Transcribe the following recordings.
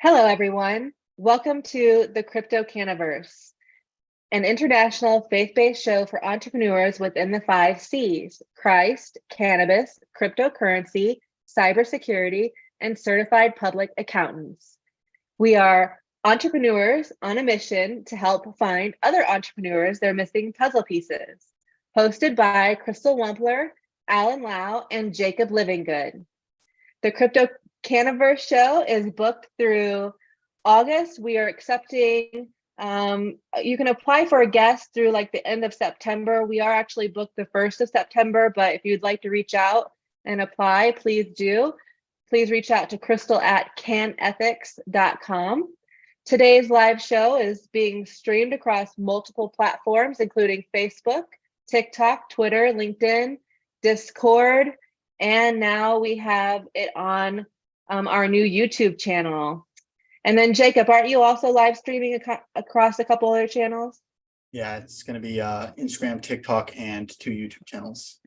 Hello, everyone. Welcome to the CryptoCannaVerse, an international faith-based show for entrepreneurs within the 5 C's: Christ, cannabis, cryptocurrency, cybersecurity, and certified public accountants. We are entrepreneurs on a mission to help find other entrepreneurs their missing puzzle pieces. Hosted by Crystal Wampler, Alan Lau, and Jacob Livingood. The CryptoCannaVerse Show is booked through August. We are accepting, you can apply for a guest through like the end of September. We are actually booked the 1st of September, but if you'd like to reach out and apply, please do. Please reach out to Crystal at canethics.com. Today's live show is being streamed across multiple platforms, including Facebook, TikTok, Twitter, LinkedIn, Discord, and now we have it on our new YouTube channel. And then Jacob, aren't you also live streaming across a couple other channels? Yeah, it's going to be Instagram, TikTok, and 2 YouTube channels.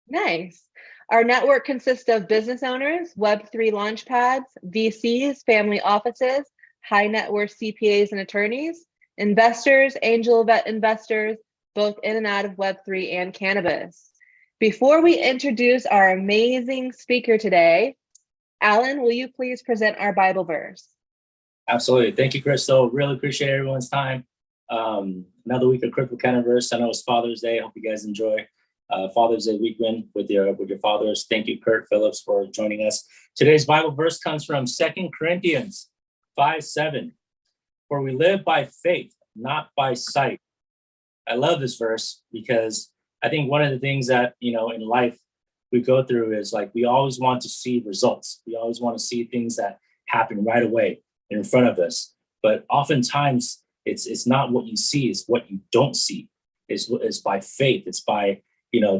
Nice. Our network consists of business owners, Web3 launchpads, VCs, family offices, high net worth CPAs and attorneys, investors, angel investors, both in and out of Web3 and cannabis. Before we introduce our amazing speaker today, Alan, will you please present our Bible verse? Absolutely. Thank you, Crystal. Really appreciate everyone's time. Another week of CryptoCannaVerse. I know it's Father's Day. I hope you guys enjoy Father's Day weekend with your fathers. Thank you, Kirk Phillips, for joining us. Today's Bible verse comes from 2 Corinthians 5:7. For we live by faith, not by sight. I love this verse because I think one of the things that, in life we go through is like, we always want to see results. We always want to see things that happen right away in front of us. But oftentimes it's not what you see, it's what you don't see. It's by faith. It's by,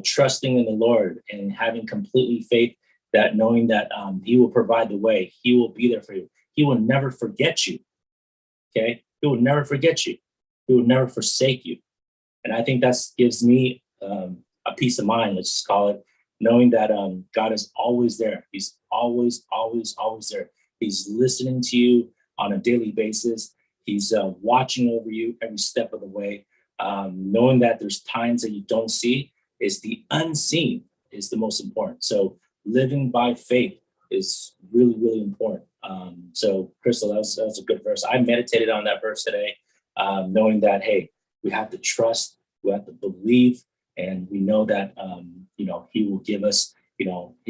trusting in the Lord and having completely faith that knowing that he will provide the way, he will be there for you. He will never forget you. Okay. He will never forget you. He will never forsake you. And I think that gives me a peace of mind, let's just call it, knowing that God is always there. He's always, always, always there. He's listening to you on a daily basis. He's watching over you every step of the way. Knowing that there's times that you don't see, is the unseen is the most important. So living by faith is really, really important. So Crystal, that was a good verse. I meditated on that verse today, knowing that, hey, we have to trust, we have to believe, and we know that, he will give us, he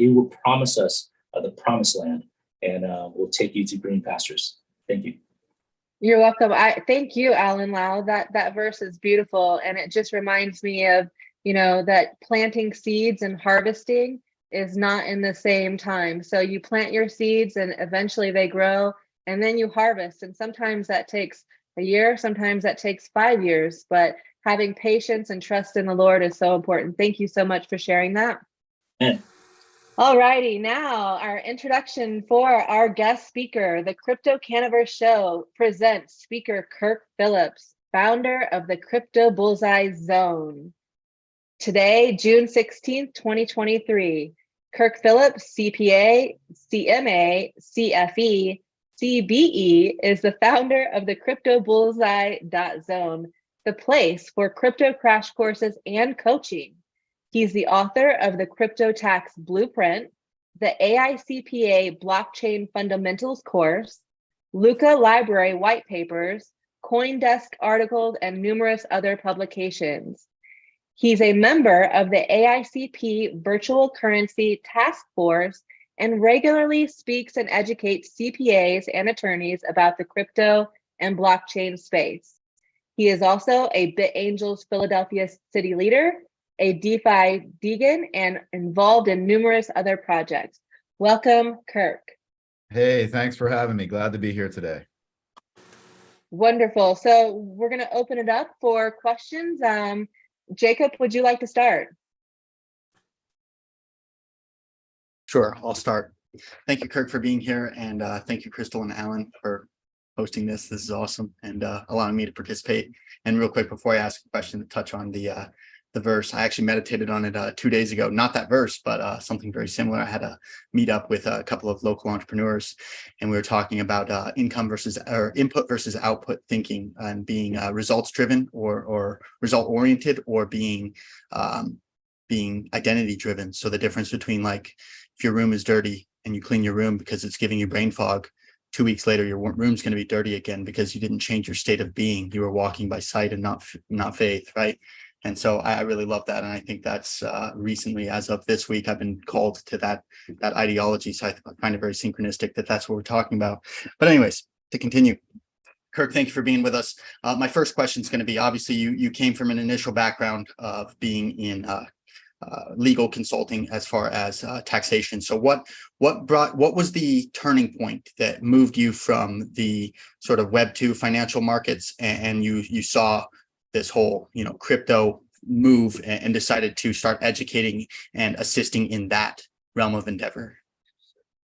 will promise us the promised land, and will take you to green pastures. Thank you. You're welcome. Thank you, Alan Lau. That verse is beautiful. And it just reminds me of, that planting seeds and harvesting is not in the same time. So you plant your seeds and eventually they grow and then you harvest. And sometimes that takes a year, sometimes that takes 5 years, but having patience and trust in the Lord is so important. Thank you so much for sharing that. Yeah. All righty, now our introduction for our guest speaker. The CryptoCannaVerse Show presents speaker Kirk Phillips, founder of the CryptoBullseye.zone. Today, June 16th, 2023, Kirk Phillips, CPA, CMA, CFE, CBE, is the founder of the CryptoBullseye.zone, the place for crypto crash courses and coaching. He's the author of the Crypto Tax Blueprint, the AICPA Blockchain Fundamentals course, Lukka Library white papers, Coindesk articles, and numerous other publications. He's a member of the AICP Virtual Currency Task Force and regularly speaks and educates CPAs and attorneys about the crypto and blockchain space. He is also a BitAngels Philadelphia City Leader, a DeFi degen, and involved in numerous other projects. Welcome, Kirk. Hey, thanks for having me. Glad to be here today. Wonderful. So we're going to open it up for questions. Jacob, would you like to start? Sure, I'll start. Thank you, Kirk, for being here. And thank you, Crystal and Alan, for hosting this. This is awesome and allowing me to participate. And real quick, before I ask a question, to touch on the the verse. I actually meditated on it 2 days ago. Not that verse, but something very similar. I had a meet up with a couple of local entrepreneurs, and we were talking about input versus output thinking, and being results driven or result oriented, or being identity driven. So the difference between, like, if your room is dirty and you clean your room because it's giving you brain fog, 2 weeks later your room's going to be dirty again because you didn't change your state of being. You were walking by sight and not faith, right? And so I really love that. And I think that's recently, as of this week, I've been called to that ideology. So I find it very synchronistic that that's what we're talking about. But anyways, to continue, Kirk, thank you for being with us. My first question is going to be, obviously you came from an initial background of being in legal consulting as far as taxation. So what was the turning point that moved you from the sort of Web2 financial markets, and you saw this whole, crypto move, and decided to start educating and assisting in that realm of endeavor?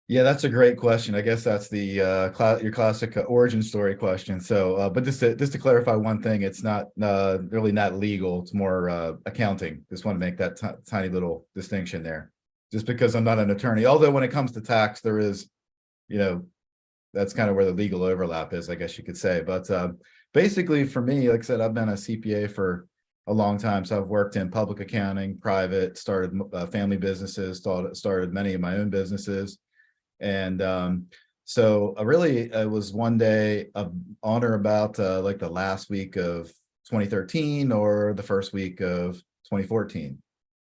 Yeah, that's a great question. I guess that's the your classic origin story question. So, but just to clarify one thing, it's not really not legal. It's more accounting. Just want to make that tiny little distinction there. Just because I'm not an attorney, although when it comes to tax, there is, that's kind of where the legal overlap is, I guess you could say. But basically, for me, like I said, I've been a CPA for a long time. So I've worked in public accounting, private, started family businesses, started many of my own businesses. And so it was one day on or about like the last week of 2013 or the first week of 2014.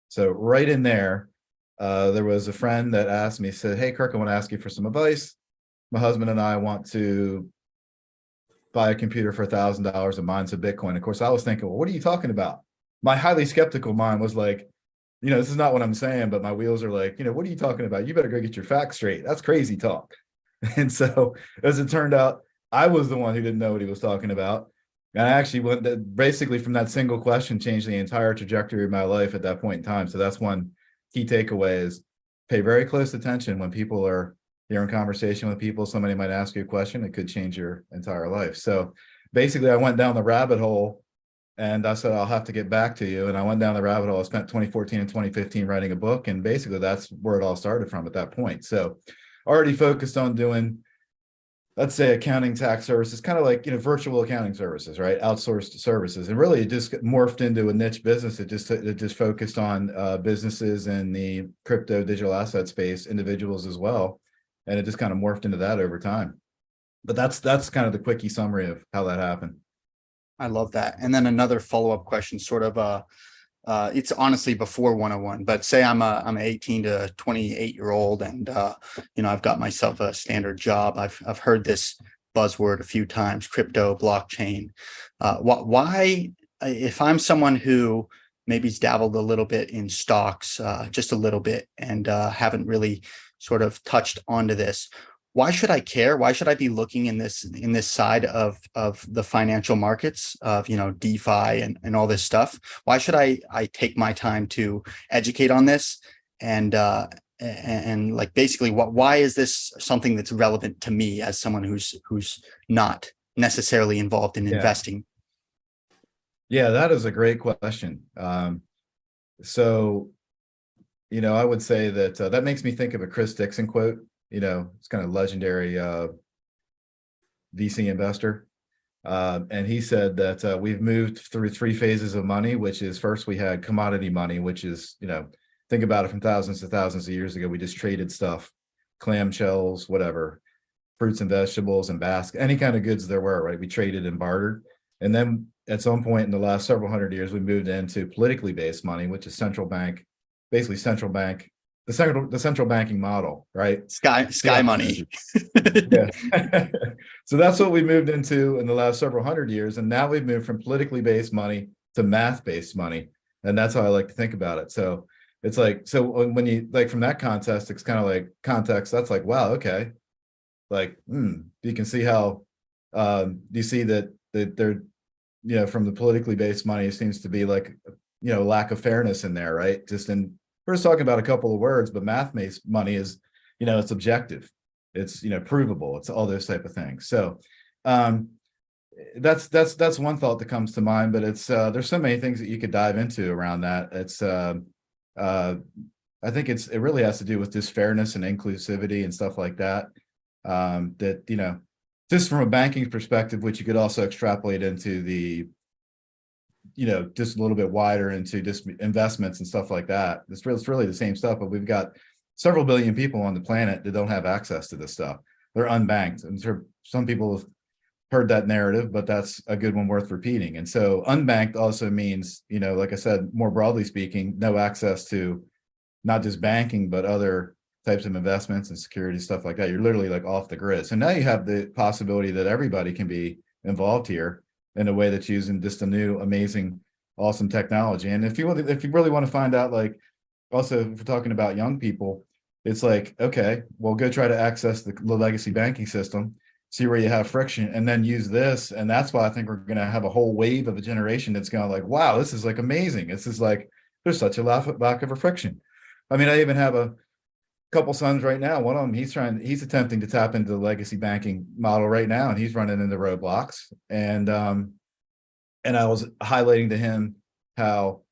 So right in there was a friend that asked me, said, "Hey, Kirk, I want to ask you for some advice. My husband and I want to buy a computer for $1,000 and mine some Bitcoin." Of course, I was thinking, well, what are you talking about? My highly skeptical mind was like, this is not what I'm saying, but my wheels are like, what are you talking about? You better go get your facts straight. That's crazy talk. And so, as it turned out, I was the one who didn't know what he was talking about. And I actually basically from that single question, changed the entire trajectory of my life at that point in time. So that's one key takeaway: is pay very close attention when people are, you're in conversation with people, somebody might ask you a question that could change your entire life. So basically I went down the rabbit hole, and I said, I'll have to get back to you. And I went down the rabbit hole. I spent 2014 and 2015 writing a book. And basically that's where it all started from at that point. So already focused on doing, let's say, accounting, tax services, kind of like, virtual accounting services, right? Outsourced services. And really it just morphed into a niche business. It just focused on businesses in the crypto digital asset space, individuals as well. And it just kind of morphed into that over time. But that's kind of the quickie summary of how that happened. I love that. And then another follow-up question, sort of it's honestly before 101, but say I'm an 18 to 28-year-old, and I've got myself a standard job. I've heard this buzzword a few times: crypto, blockchain. Why, if I'm someone who maybe's dabbled a little bit in stocks, just a little bit, and haven't really sort of touched onto this, why should I care? Why should I be looking in this side of the financial markets, of DeFi and all this stuff? Why should I take my time to educate on this, and like basically why is this something that's relevant to me as someone who's not necessarily involved in investing? Yeah, that is a great question. So I would say that that makes me think of a Chris Dixon quote. It's kind of legendary VC investor. And he said that we've moved through 3 phases of money, which is, first we had commodity money, which is, think about it, from thousands to thousands of years ago, we just traded stuff, clamshells, whatever, fruits and vegetables and baskets, any kind of goods there were, right? We traded and bartered. And then at some point in the last several hundred years, we moved into politically based money, which is central bank, basically central bank, the central banking model, right? Sky money. Yeah. So that's what we moved into in the last several hundred years. And now we've moved from politically based money to math-based money. And that's how I like to think about it. So it's like, so when you, like, from that context, it's kind of like context, that's like, wow, okay. Like, you can see how, you see that they're, from the politically based money, it seems to be like, lack of fairness in there, right? We're just talking about a couple of words, but math-based money is, it's objective, it's, provable, it's all those type of things. So, that's one thought that comes to mind, but it's there's so many things that you could dive into around that. It's I think it really has to do with just fairness and inclusivity and stuff like that. That, you know, just from a banking perspective, which you could also extrapolate into the, you know, just a little bit wider into just investments and stuff like that. It's really the same stuff, but we've got several billion people on the planet that don't have access to this stuff. They're unbanked. And some people have heard that narrative, but that's a good one worth repeating. And so unbanked also means, you know, like I said, more broadly speaking, no access to not just banking, but other types of investments and security, stuff like that. You're literally like off the grid. So now you have the possibility that everybody can be involved here in a way that's using just a new, amazing, awesome technology. And if you really want to find out, like, also, if we're talking about young people, it's like, okay, well, go try to access the legacy banking system, see where you have friction, and then use this. And that's why I think we're going to have a whole wave of a generation that's going to like, wow, this is like amazing. This is like, there's such a lack of a friction. I mean, I even have a couple sons right now. One of them, he's attempting to tap into the legacy banking model right now, and he's running into roadblocks. And I was highlighting to him how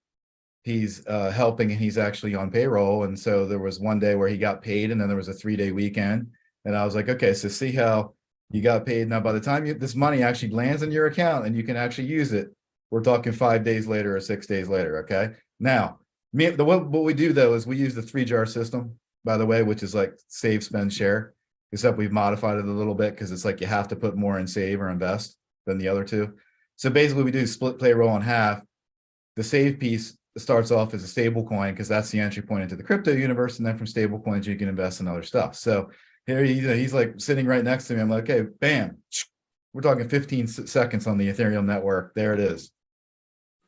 he's helping, and he's actually on payroll. And so there was one day where he got paid, and then there was a 3-day weekend. And I was like, okay, so see how you got paid. Now, by the time this money actually lands in your account and you can actually use it, we're talking 5 days later or 6 days later. Okay. Now, what we do though is we use the 3-jar system, by the way, which is like save, spend, share, except we've modified it a little bit because it's like you have to put more in save or invest than the other two. So basically we do split payroll in half. The save piece starts off as a stable coin because that's the entry point into the crypto universe. And then from stable coins, you can invest in other stuff. So here he's like sitting right next to me. I'm like, okay, bam, we're talking 15 seconds on the Ethereum network. There it is.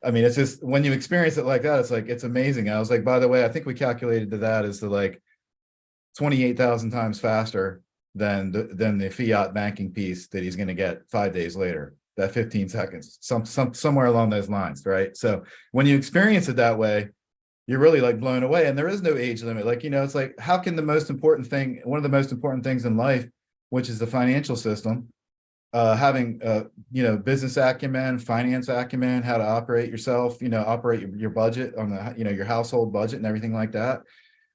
I mean, it's just, when you experience it like that, it's like, it's amazing. I was like, by the way, I think we calculated that as the like 28,000 times faster than the fiat banking piece that he's going to get 5 days later. That 15 seconds, somewhere along those lines, right? So when you experience it that way, you're really like blown away. And there is no age limit. Like, you know, it's like, how can one of the most important things in life, which is the financial system, having you know, business acumen, finance acumen, how to operate yourself, you know, operate your budget on the, you know, your household budget and everything like that.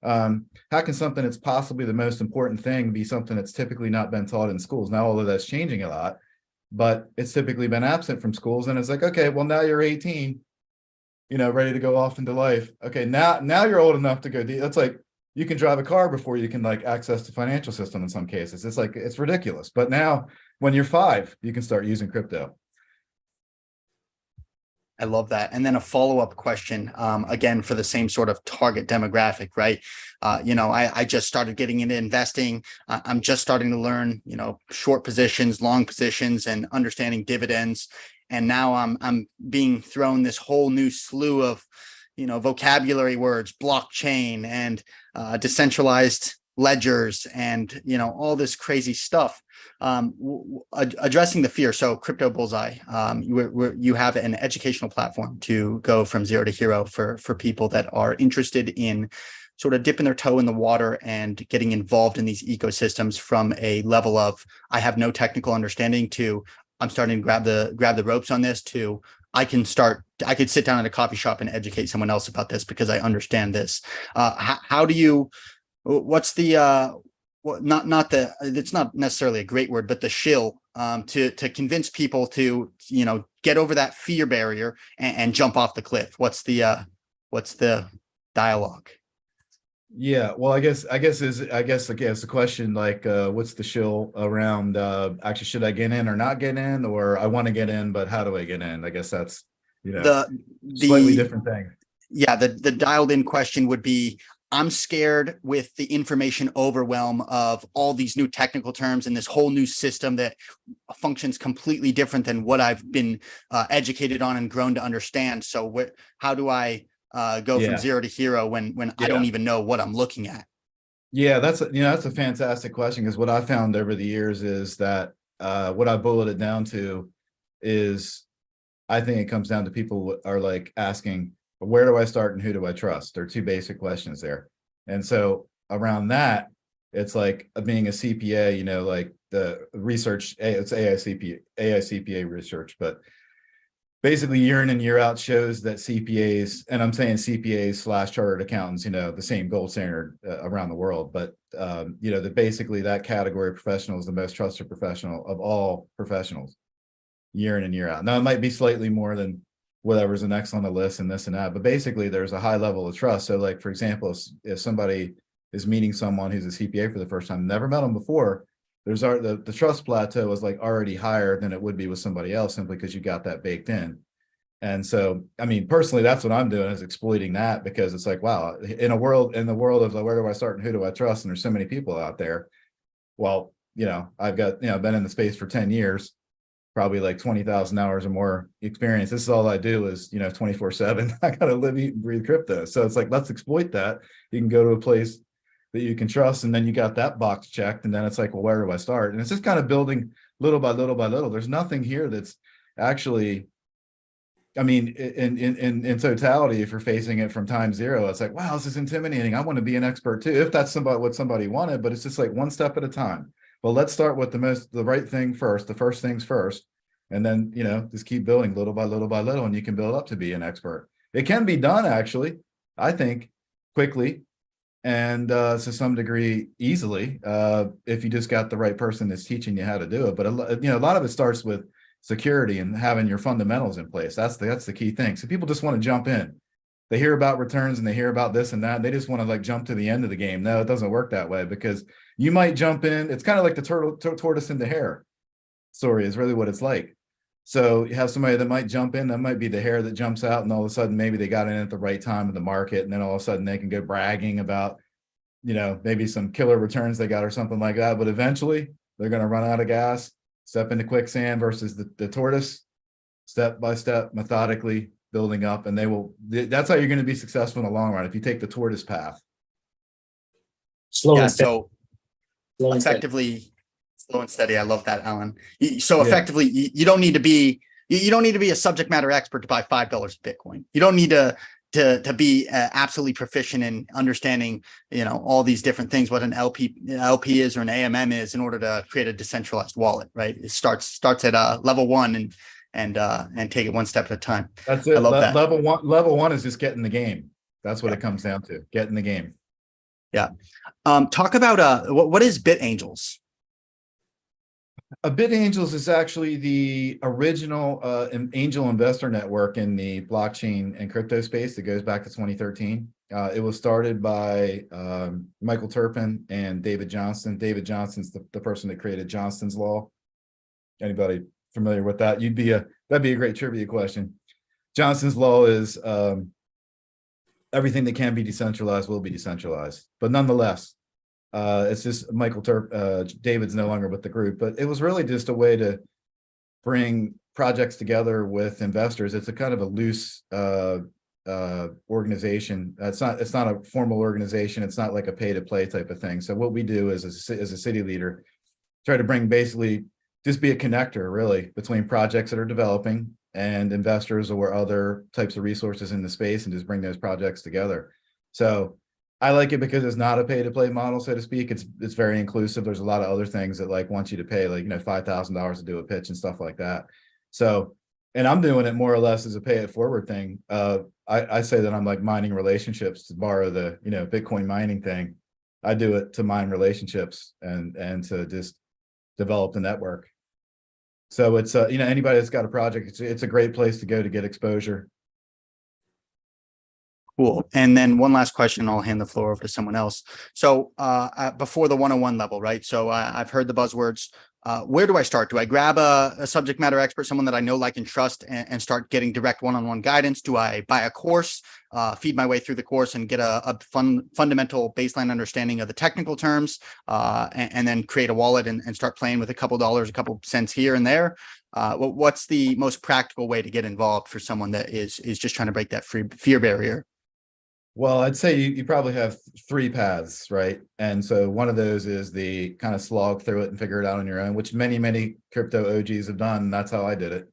How can something that's possibly the most important thing be something that's typically not been taught in schools? Now, although that's changing a lot, but it's typically been absent from schools. And it's like, okay, well, now you're 18, you know, ready to go off into life. Okay, now you're old enough to go. That's like, you can drive a car before you can like access the financial system in some cases. It's like, it's ridiculous. But now when you're 5, you can start using crypto. I love that. And then a follow-up question, again, for the same sort of target demographic, right? You know, I just started getting into investing. I'm just starting to learn, you know, short positions, long positions, and understanding dividends. And now I'm being thrown this whole new slew of, you know, vocabulary words, blockchain and decentralized ledgers and, you know, all this crazy stuff. Addressing the fear. So Crypto Bullseye, you have an educational platform to go from zero to hero for people that are interested in sort of dipping their toe in the water and getting involved in these ecosystems from a level of, I have no technical understanding, to I'm starting to grab the ropes on this, to I could sit down at a coffee shop and educate someone else about this because I understand this. How do you, what's the, it's not necessarily a great word, but the shill to convince people to, you know, get over that fear barrier and jump off the cliff? What's the dialogue? Yeah, well, I guess the question, like, what's the shill around, actually, should I get in or not get in, or I want to get in, but how do I get in? I guess that's, you know, the slightly different thing. Yeah, the dialed in question would be, I'm scared with the information overwhelm of all these new technical terms and this whole new system that functions completely different than what I've been educated on and grown to understand. So how do I go from zero to hero when I don't even know what I'm looking at? Yeah, that's a fantastic question, because what I found over the years is that what I bullet it down to is, I think it comes down to people are like asking, where do I start and who do I trust? There are 2 basic questions there. And so around that, It's like being a CPA, like the research, it's AICPA research, but basically year in and year out shows that CPAs, and I'm saying CPAs / chartered accountants, the same gold standard around the world, but that basically that category of professional is the most trusted professional of all professionals year in and year out. Now it might be slightly more than whatever's next on the list and this and that, but basically there's a high level of trust. So like, for example, if somebody is meeting someone who's a CPA for the first time, never met them before, there's the trust plateau is like already higher than it would be with somebody else, simply because you got that baked in. And so, I mean, personally, that's what I'm doing, is exploiting that, because it's like, wow, in the world of like, where do I start and who do I trust? And there's so many people out there. Well, I've got, been in the space for 10 years, probably like 20,000 hours or more experience. This is all I do is, 24/7. I got to live, eat, and breathe crypto. So it's like, let's exploit that. You can go to a place that you can trust, and then you got that box checked. And then it's like, well, where do I start? And it's just kind of building little by little by little. There's nothing here that's actually, I mean, in totality, if you're facing it from time zero, it's like, wow, this is intimidating. I want to be an expert too, if that's what somebody wanted, but it's just like one step at a time. Well, let's start with the right thing first, the first things first, and then, just keep building little by little by little, and you can build up to be an expert. It can be done, actually, I think, quickly, and to some degree easily, if you just got the right person that's teaching you how to do it. But a lot of it starts with security and having your fundamentals in place. That's the key thing. So people just want to jump in. They hear about returns and they hear about this and that, and they just want to like jump to the end of the game. No, it doesn't work that way, because you might jump in. It's kind of like the tortoise and the hare story is really what it's like. So you have somebody that might jump in, that might be the hare that jumps out, and all of a sudden maybe they got in at the right time in the market, and then all of a sudden they can go bragging about, maybe some killer returns they got or something like that. But eventually they're going to run out of gas, step into quicksand, versus the tortoise, step by step, methodically building up, and that's how you're going to be successful in the long run, if you take the tortoise path. Slow Yeah, and steady. so Slow and steady. effectively slow and steady. I love that, Alan. So effectively, you don't need to be a subject matter expert to buy $5 of Bitcoin. You don't need to be absolutely proficient in understanding, all these different things, what an LP is or an AMM is, in order to create a decentralized wallet, right? It starts at level 1 and take it one step at a time. That's it. I love that. Level one is just getting the game. That's what it comes down to, getting the game. Yeah. Talk about what is BitAngels? BitAngels is actually the original angel investor network in the blockchain and crypto space that goes back to 2013. It was started by Michael Turpin and David Johnston. David Johnston's the person that created Johnston's Law. Anybody familiar with that? That'd be a great trivia question. Johnston's Law is everything that can be decentralized will be decentralized, but nonetheless, it's just David's no longer with the group, but it was really just a way to bring projects together with investors. It's a kind of a loose organization. It's not a formal organization. It's not like a pay to play type of thing. So what we do is, as a city leader, try to bring, basically just be a connector really between projects that are developing and investors or other types of resources in the space, and just bring those projects together. So I like it because it's not a pay to play model, so to speak. It's very inclusive. There's a lot of other things that like want you to pay, like, $5,000 to do a pitch and stuff like that. So, and I'm doing it more or less as a pay it forward thing. I say that I'm like mining relationships, to borrow the, Bitcoin mining thing. I do it to mine relationships and to just develop the network. So it's, anybody that's got a project, it's a great place to go to get exposure. Cool. And then one last question, I'll hand the floor over to someone else. So before the 101 level, right? So I've heard the buzzwords. Where do I start? Do I grab a subject matter expert, someone that I know, like, and trust, and start getting direct one-on-one guidance? Do I buy a course, feed my way through the course, and get a fundamental baseline understanding of the technical terms, and then create a wallet and start playing with a couple dollars, a couple cents here and there? What's the most practical way to get involved for someone that is just trying to break that fear barrier? Well, I'd say you probably have 3 paths, right? And so one of those is the kind of slog through it and figure it out on your own, which many crypto OGs have done. And that's how I did it.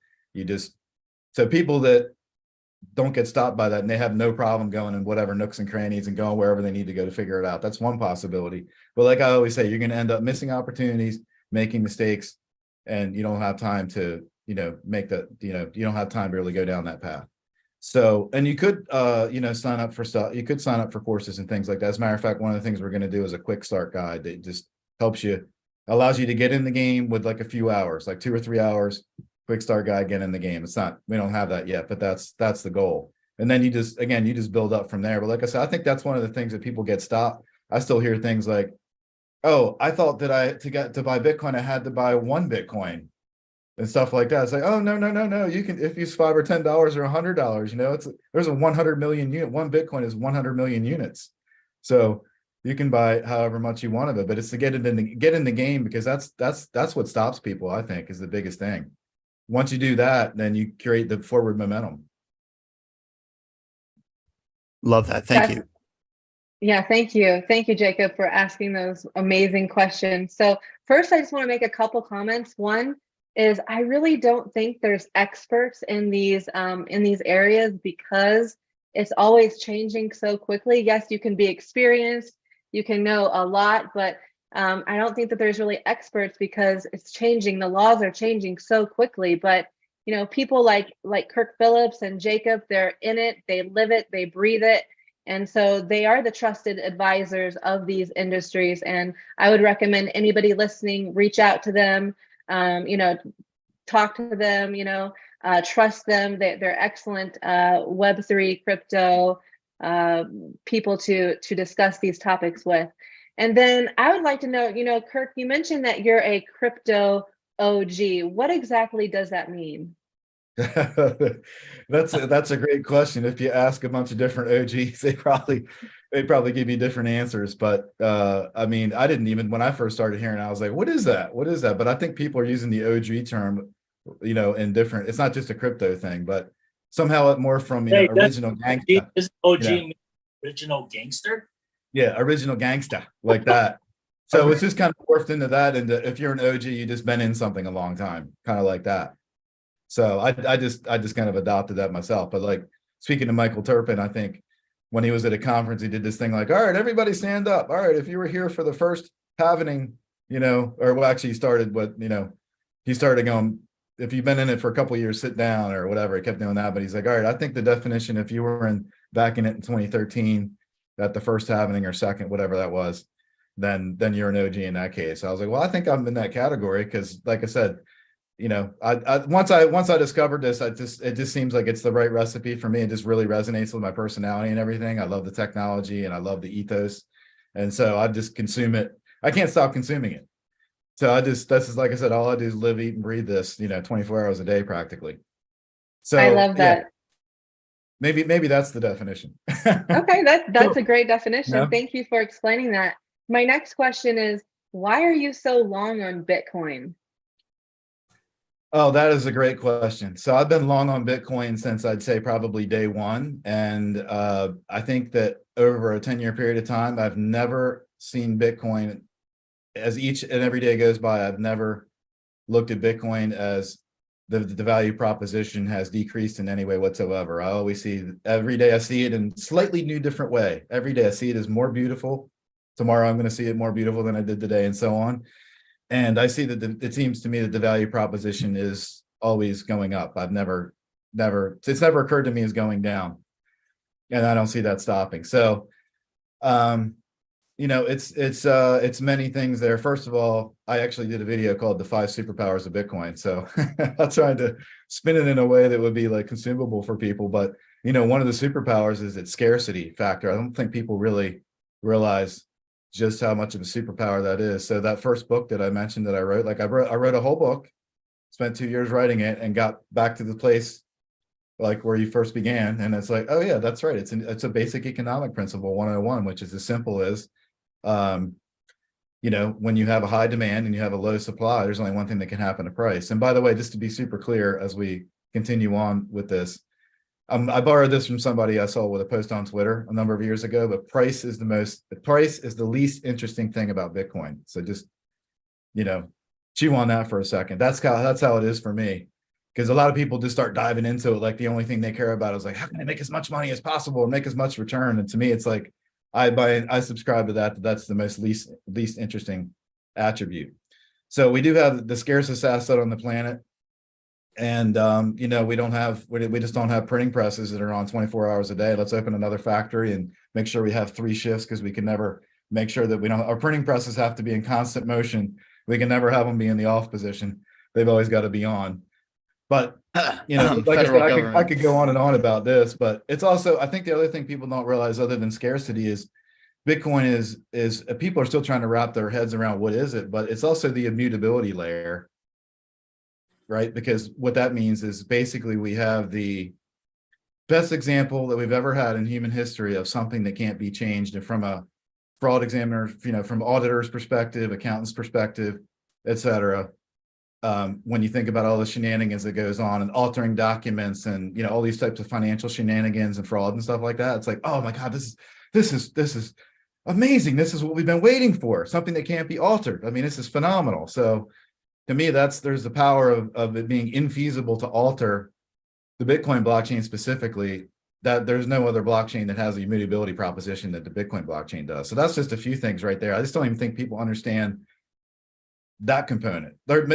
So people that don't get stopped by that, and they have no problem going in whatever nooks and crannies and going wherever they need to go to figure it out. That's one possibility. But like I always say, you're going to end up missing opportunities, making mistakes, and you don't have time to, make that, you don't have time to really go down that path. So, and you could, sign up for stuff. You could sign up for courses and things like that. As a matter of fact, one of the things we're going to do is a quick start guide that just helps you, allows you to get in the game with like a few hours, like 2 or 3 hours, quick start guide, get in the game. It's not, we don't have that yet, but that's the goal. And then you just build up from there. But like I said, I think that's one of the things that people get stopped. I still hear things like, oh, I thought that to buy Bitcoin, I had to buy 1 Bitcoin and stuff like that. It's like, oh, no. You can, if you use $5 or $10 or $100, there's a 100 million unit. 1 Bitcoin is 100 million units. So you can buy however much you want of it, but it's to get in the game, because that's what stops people, I think, is the biggest thing. Once you do that, then you create the forward momentum. Love that. Thank you. Yeah, thank you. Thank you, Jacob, for asking those amazing questions. So first, I just want to make a couple comments. One is I really don't think there's experts in these areas, because it's always changing so quickly. Yes, you can be experienced, you can know a lot, but I don't think that there's really experts, because it's changing. The laws are changing so quickly. But people like Kirk Phillips and Jacob, they're in it, they live it, they breathe it. And so they are the trusted advisors of these industries. And I would recommend anybody listening, reach out to them, talk to them, trust them. They're excellent Web3 crypto people to discuss these topics with. And then I would like to know, Kirk, you mentioned that you're a crypto OG. What exactly does that mean? That's a great question. If you ask a bunch of different OGs, they probably give you different answers. But I mean, I didn't even, when I first started hearing it, I was like, what is that? What is that? But I think people are using the OG term, in different, it's not just a crypto thing, but somehow it more from original gangster. Is OG mean original gangster? Yeah, original gangster, like that. So it's just kind of morphed into that. And if you're an OG, you just been in something a long time, kind of like that. So I just kind of adopted that myself. But like, speaking to Michael Turpin, I think when he was at a conference, he did this thing like, all right, everybody stand up. All right, if you were here for the first halvening, or well, actually he started going, if you've been in it for a couple of years, sit down or whatever. He kept doing that. But he's like, all right, I think the definition, if you were back in it in 2013, at the first halvening or second, whatever that was, then you're an OG in that case. I was like, well, I think I'm in that category, because like I said, once I discovered this, it just seems like it's the right recipe for me. It just really resonates with my personality and everything. I love the technology and I love the ethos. And so I just consume it. I can't stop consuming it. So this is, like I said, all I do is live, eat, and breathe this, 24 hours a day practically. So I love that. Yeah, maybe that's the definition. Okay, that's a great definition. Yeah. Thank you for explaining that. My next question is, why are you so long on Bitcoin? Oh, that is a great question. So I've been long on Bitcoin since I'd say probably day one. And I think that over a 10-year period of time, I've never seen Bitcoin, as each and every day goes by, I've never looked at Bitcoin as the value proposition has decreased in any way whatsoever. I always see, every day I see it in slightly new, different way. Every day I see it as more beautiful. Tomorrow I'm going to see it more beautiful than I did today, and so on. And I see that it seems to me that the value proposition is always going up. It's never occurred to me as going down, and I don't see that stopping. So, it's many things there. First of all, I actually did a video called "The 5 Superpowers of Bitcoin." So I tried to spin it in a way that would be like consumable for people. But one of the superpowers is its scarcity factor. I don't think people really realize just how much of a superpower that is. So that first book that I mentioned that I wrote, I wrote a whole book, spent 2 years writing it, and got back to the place like where you first began. And it's like, oh yeah, that's right. It's a basic economic principle 101, which is as simple as, when you have a high demand and you have a low supply, there's only one thing that can happen to price. And by the way, just to be super clear, as we continue on with this, I borrowed this from somebody I saw with a post on Twitter a number of years ago, but price is the least interesting thing about Bitcoin. So just, chew on that for a second. That's how it is for me. Because a lot of people just start diving into it. Like the only thing they care about is like, how can I make as much money as possible and make as much return? And to me, it's like, I subscribe to that. That's the least interesting attribute. So we do have the scarcest asset on the planet. And, you know, we just don't have printing presses that are on 24 hours a day. Let's open another factory and make sure we have 3 shifts, because we can never make sure that our printing presses have to be in constant motion. We can never have them be in the off position. They've always got to be on. But, you know, like I said, I could go on and on about this, but it's also, I think the other thing people don't realize other than scarcity is Bitcoin is people are still trying to wrap their heads around what is it, but it's also the immutability layer, right? Because what that means is basically we have the best example that we've ever had in human history of something that can't be changed. And from a fraud examiner, you know, from auditor's perspective, accountant's perspective, et cetera, when you think about all the shenanigans that goes on and altering documents and, you know, all these types of financial shenanigans and fraud and stuff like that, it's like, oh my God, this is amazing. This is what we've been waiting for, something that can't be altered. I mean, this is phenomenal. So to me, there's the power of it being infeasible to alter the Bitcoin blockchain specifically, that there's no other blockchain that has the immutability proposition that the Bitcoin blockchain does. So that's just a few things right there. I just don't even think people understand that component. They're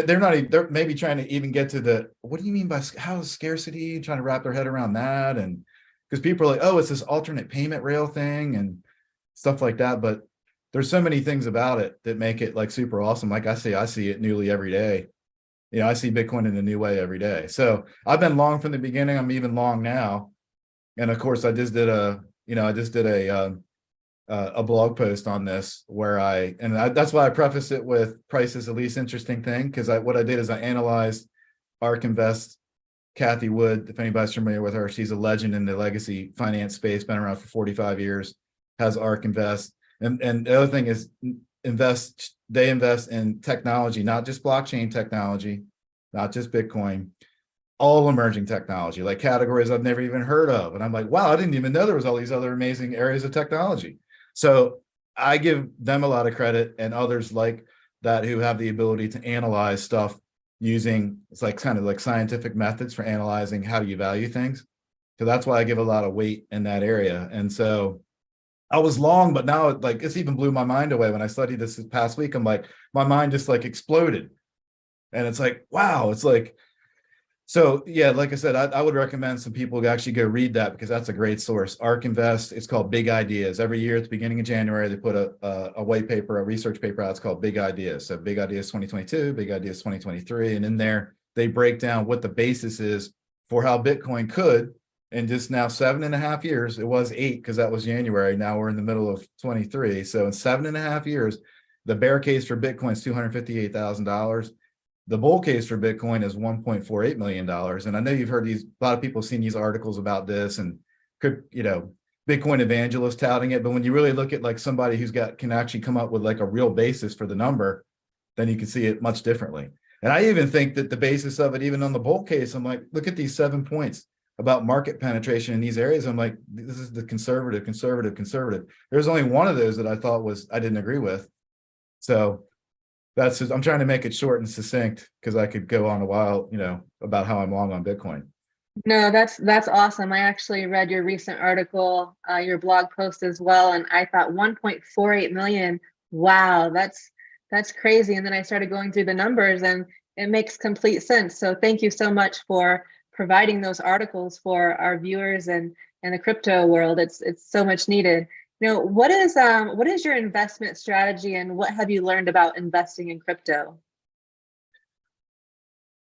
maybe trying to even get to the, what do you mean by how is scarcity, trying to wrap their head around that. And because people are like, oh, it's this alternate payment rail thing and stuff like that. But there's so many things about it that make it like super awesome. Like I see it newly every day. You know, I see Bitcoin in a new way every day. So I've been long from the beginning. I'm even long now. And of course I just did a blog post on this where that's why I preface it with price is the least interesting thing. Because what I did is I analyzed ARK Invest, Cathie Wood. If anybody's familiar with her, she's a legend in the legacy finance space, been around for 45 years, has ARK Invest. And the other thing is they invest in technology, not just blockchain technology, not just Bitcoin, all emerging technology, like categories I've never even heard of. And I'm like, wow, I didn't even know there was all these other amazing areas of technology. So I give them a lot of credit, and others like that who have the ability to analyze stuff using, it's like kind of like scientific methods for analyzing how you value things. So that's why I give a lot of weight in that area. And so I was long, but now it's even blew my mind away. When I studied this past week, I'm like, my mind just like exploded. And it's like, wow, it's like, so yeah, like I said, I would recommend some people actually go read that, because that's a great source. ARK Invest, it's called Big Ideas. Every year at the beginning of January, they put a white paper, a research paper out. It's called Big Ideas. So Big Ideas 2022, Big Ideas 2023. And in there, they break down what the basis is for how Bitcoin could, in just now 7.5 years, it was 8 because that was January. Now we're in the middle of 23. So in 7.5 years, the bear case for Bitcoin is $258,000. The bull case for Bitcoin is $1.48 million. And I know you've heard a lot of people have seen these articles about this, and you know, Bitcoin evangelists touting it. But when you really look at like somebody can actually come up with like a real basis for the number, then you can see it much differently. And I even think that the basis of it, even on the bull case, I'm like, look at these 7 points about market penetration in these areas. I'm like, this is the conservative. There's only one of those that I thought I didn't agree with. So that's just, I'm trying to make it short and succinct, because I could go on a while, you know, about how I'm long on Bitcoin. No, that's awesome. I actually read your recent article, your blog post as well, and I thought 1.48 million. Wow, that's crazy. And then I started going through the numbers, and it makes complete sense. So thank you so much for providing those articles for our viewers and the crypto world. It's so much needed. You know, what is your investment strategy, and what have you learned about investing in crypto?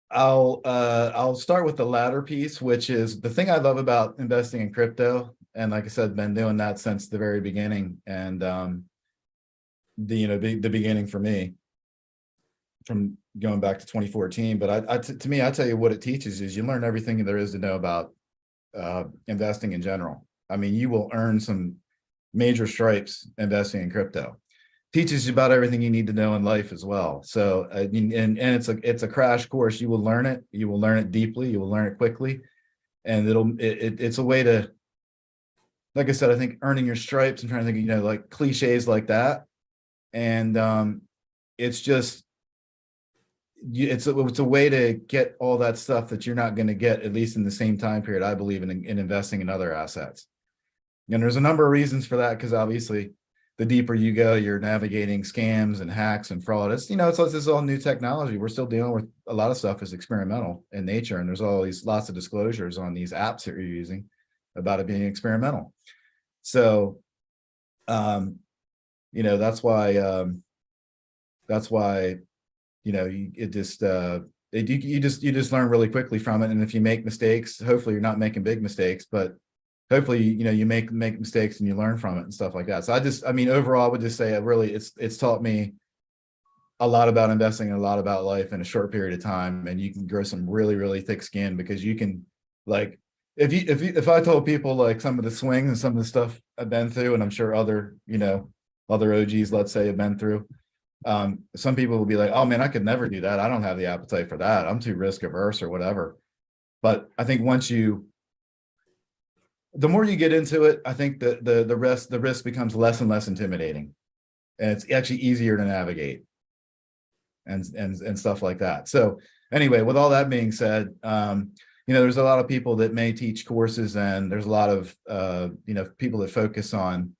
I'll start with the latter piece, which is the thing I love about investing in crypto. And like I said, been doing that since the very beginning. And the beginning for me, from going back to 2014. But to me, I tell you what it teaches is you learn everything there is to know about investing in general. I mean, you will earn some major stripes investing in crypto. Teaches you about everything you need to know in life as well. So and it's a crash course. You will learn it. You will learn it deeply. You will learn it quickly, and it's a way to, like I said, I think earning your stripes. I'm trying to think, like cliches like that, and it's just, it's a way to get all that stuff that you're not going to get, at least in the same time period, I believe, in investing in other assets. And there's a number of reasons for that, because obviously the deeper you go, you're navigating scams and hacks and fraud. It's, this is all new technology. We're still dealing with a lot of stuff is experimental in nature. And there's lots of disclosures on these apps that you're using about it being experimental. So, that's why, you just learn really quickly from it. And if you make mistakes, hopefully you're not making big mistakes, but hopefully, you make mistakes and you learn from it and stuff like that. So overall, I would just say it's taught me a lot about investing and a lot about life in a short period of time. And you can grow some really, really thick skin, because you can, like, if I told people like some of the swings and some of the stuff I've been through, and I'm sure other OGs, let's say, have been through, some people will be like, oh man, I could never do that. I don't have the appetite for that. I'm too risk averse or whatever. But I think the more you get into it, I think the risk becomes less and less intimidating, and it's actually easier to navigate and stuff like that. So anyway, with all that being said, there's a lot of people that may teach courses, and there's a lot of people that focus on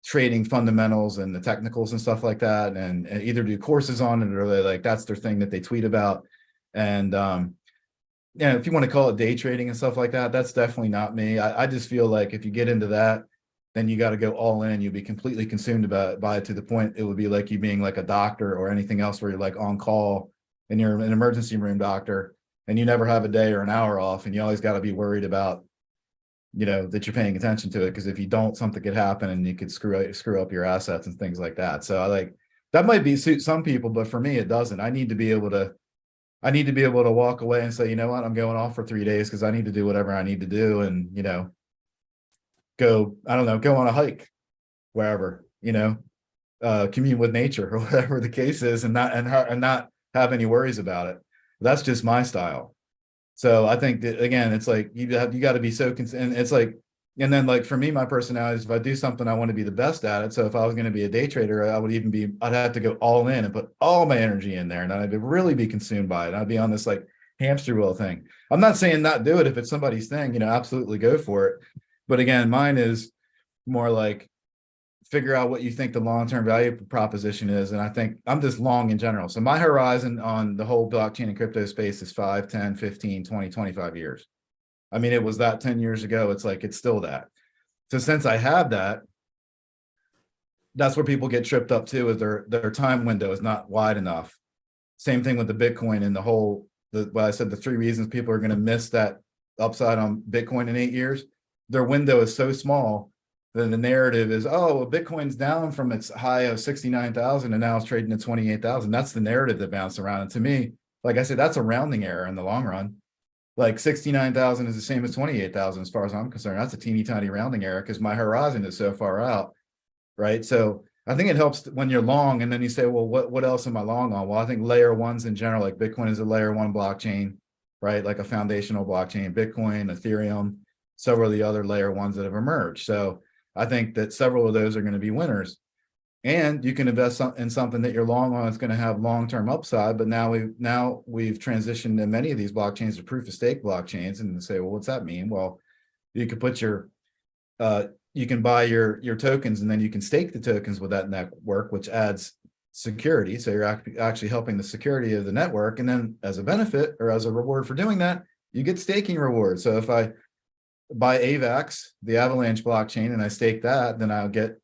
trading fundamentals and the technicals and stuff like that, and either do courses on it, or that's their thing that they tweet about. And if you want to call it day trading and stuff like that, that's definitely not me. I just feel like if you get into that, then you got to go all in. You'll be completely consumed by it, to the point it would be like you being like a doctor or anything else, where you're like on call and you're an emergency room doctor, and you never have a day or an hour off, and you always got to be worried about, that you're paying attention to it, because if you don't, something could happen and you could screw up your assets and things like that. So that might suit some people, but for me, it doesn't. I need to be able to walk away and say, you know what, I'm going off for 3 days because I need to do whatever I need to do, and go on a hike wherever, commune with nature or whatever the case is, and not have any worries about it. That's just my style. So I think that, again, it's like you got to be so and it's like, and then like for me, my personality is, if I do something, I want to be the best at it. So if I was going to be a day trader, I'd have to go all in and put all my energy in there, and I'd really be consumed by it. I'd be on this like hamster wheel thing. I'm not saying not do it if it's somebody's thing, absolutely go for it. But again, mine is more like, figure out what you think the long-term value proposition is. And I think I'm just long in general. So my horizon on the whole blockchain and crypto space is 5, 10, 15, 20, 25 years. I mean, it was that 10 years ago. It's like, it's still that. So since I have that, that's where people get tripped up too, is their time window is not wide enough. Same thing with the Bitcoin and what I said, the 3 reasons people are going to miss that upside on Bitcoin in 8 years. Their window is so small. Then the narrative is, oh, well, Bitcoin's down from its high of 69,000 and now it's trading at 28,000. That's the narrative that bounced around. And to me, like I said, that's a rounding error in the long run. Like 69,000 is the same as 28,000 as far as I'm concerned. That's a teeny tiny rounding error, because my horizon is so far out, right? So I think it helps when you're long, and then you say, well, what else am I long on? Well, I think layer ones in general, like Bitcoin is a layer 1 blockchain, right? Like a foundational blockchain, Bitcoin, Ethereum, several of the other layer 1s that have emerged. So I think that several of those are going to be winners, and you can invest in something that you're long on. It's going to have long-term upside. But now we've transitioned in many of these blockchains to proof of stake blockchains, and say, well, what's that mean? Well, you could put you can buy your tokens, and then you can stake the tokens with that network, which adds security. So you're actually helping the security of the network. And then as a benefit or as a reward for doing that, you get staking rewards. So if I buy AVAX, the Avalanche blockchain, and I stake that, then I'll get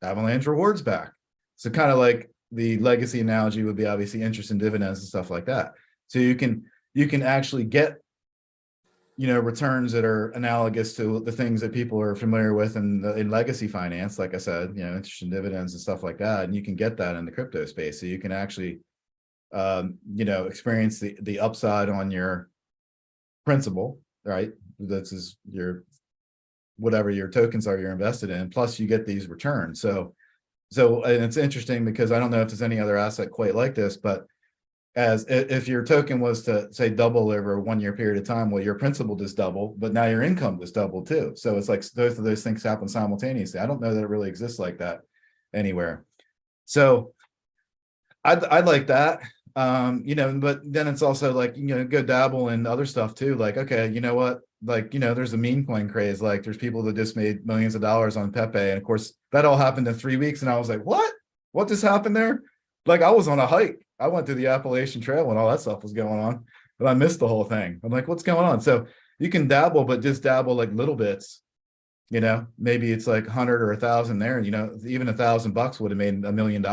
Avalanche rewards back. So kind of like the legacy analogy would be obviously interest and dividends and stuff like that. So you can actually get, returns that are analogous to the things that people are familiar with in legacy finance, like I said, interest and dividends and stuff like that. And you can get that in the crypto space. So you can actually, experience the upside on your principal, right? This is whatever your tokens are you're invested in, plus you get these returns. So and it's interesting, because I don't know if there's any other asset quite like this, but if your token was to say double over a 1 year period of time, well, your principal just doubled, but now your income just doubled too. So it's like both of those things happen simultaneously. I don't know that it really exists like that anywhere. So I'd like that. You know, but then it's also like, you know, go dabble in other stuff too. Like, okay, you know what? Like, you know, there's a meme coin craze. Like there's people that just made millions of dollars on Pepe. And of course that all happened in 3 weeks. And I was like, what just happened there? Like I was on a hike. I went through the Appalachian Trail when all that stuff was going on, but I missed the whole thing. I'm like, what's going on? So you can dabble, but just dabble like little bits. You know, maybe it's like 100 or 1,000 there. And, you know, even $1,000 would have made $1 million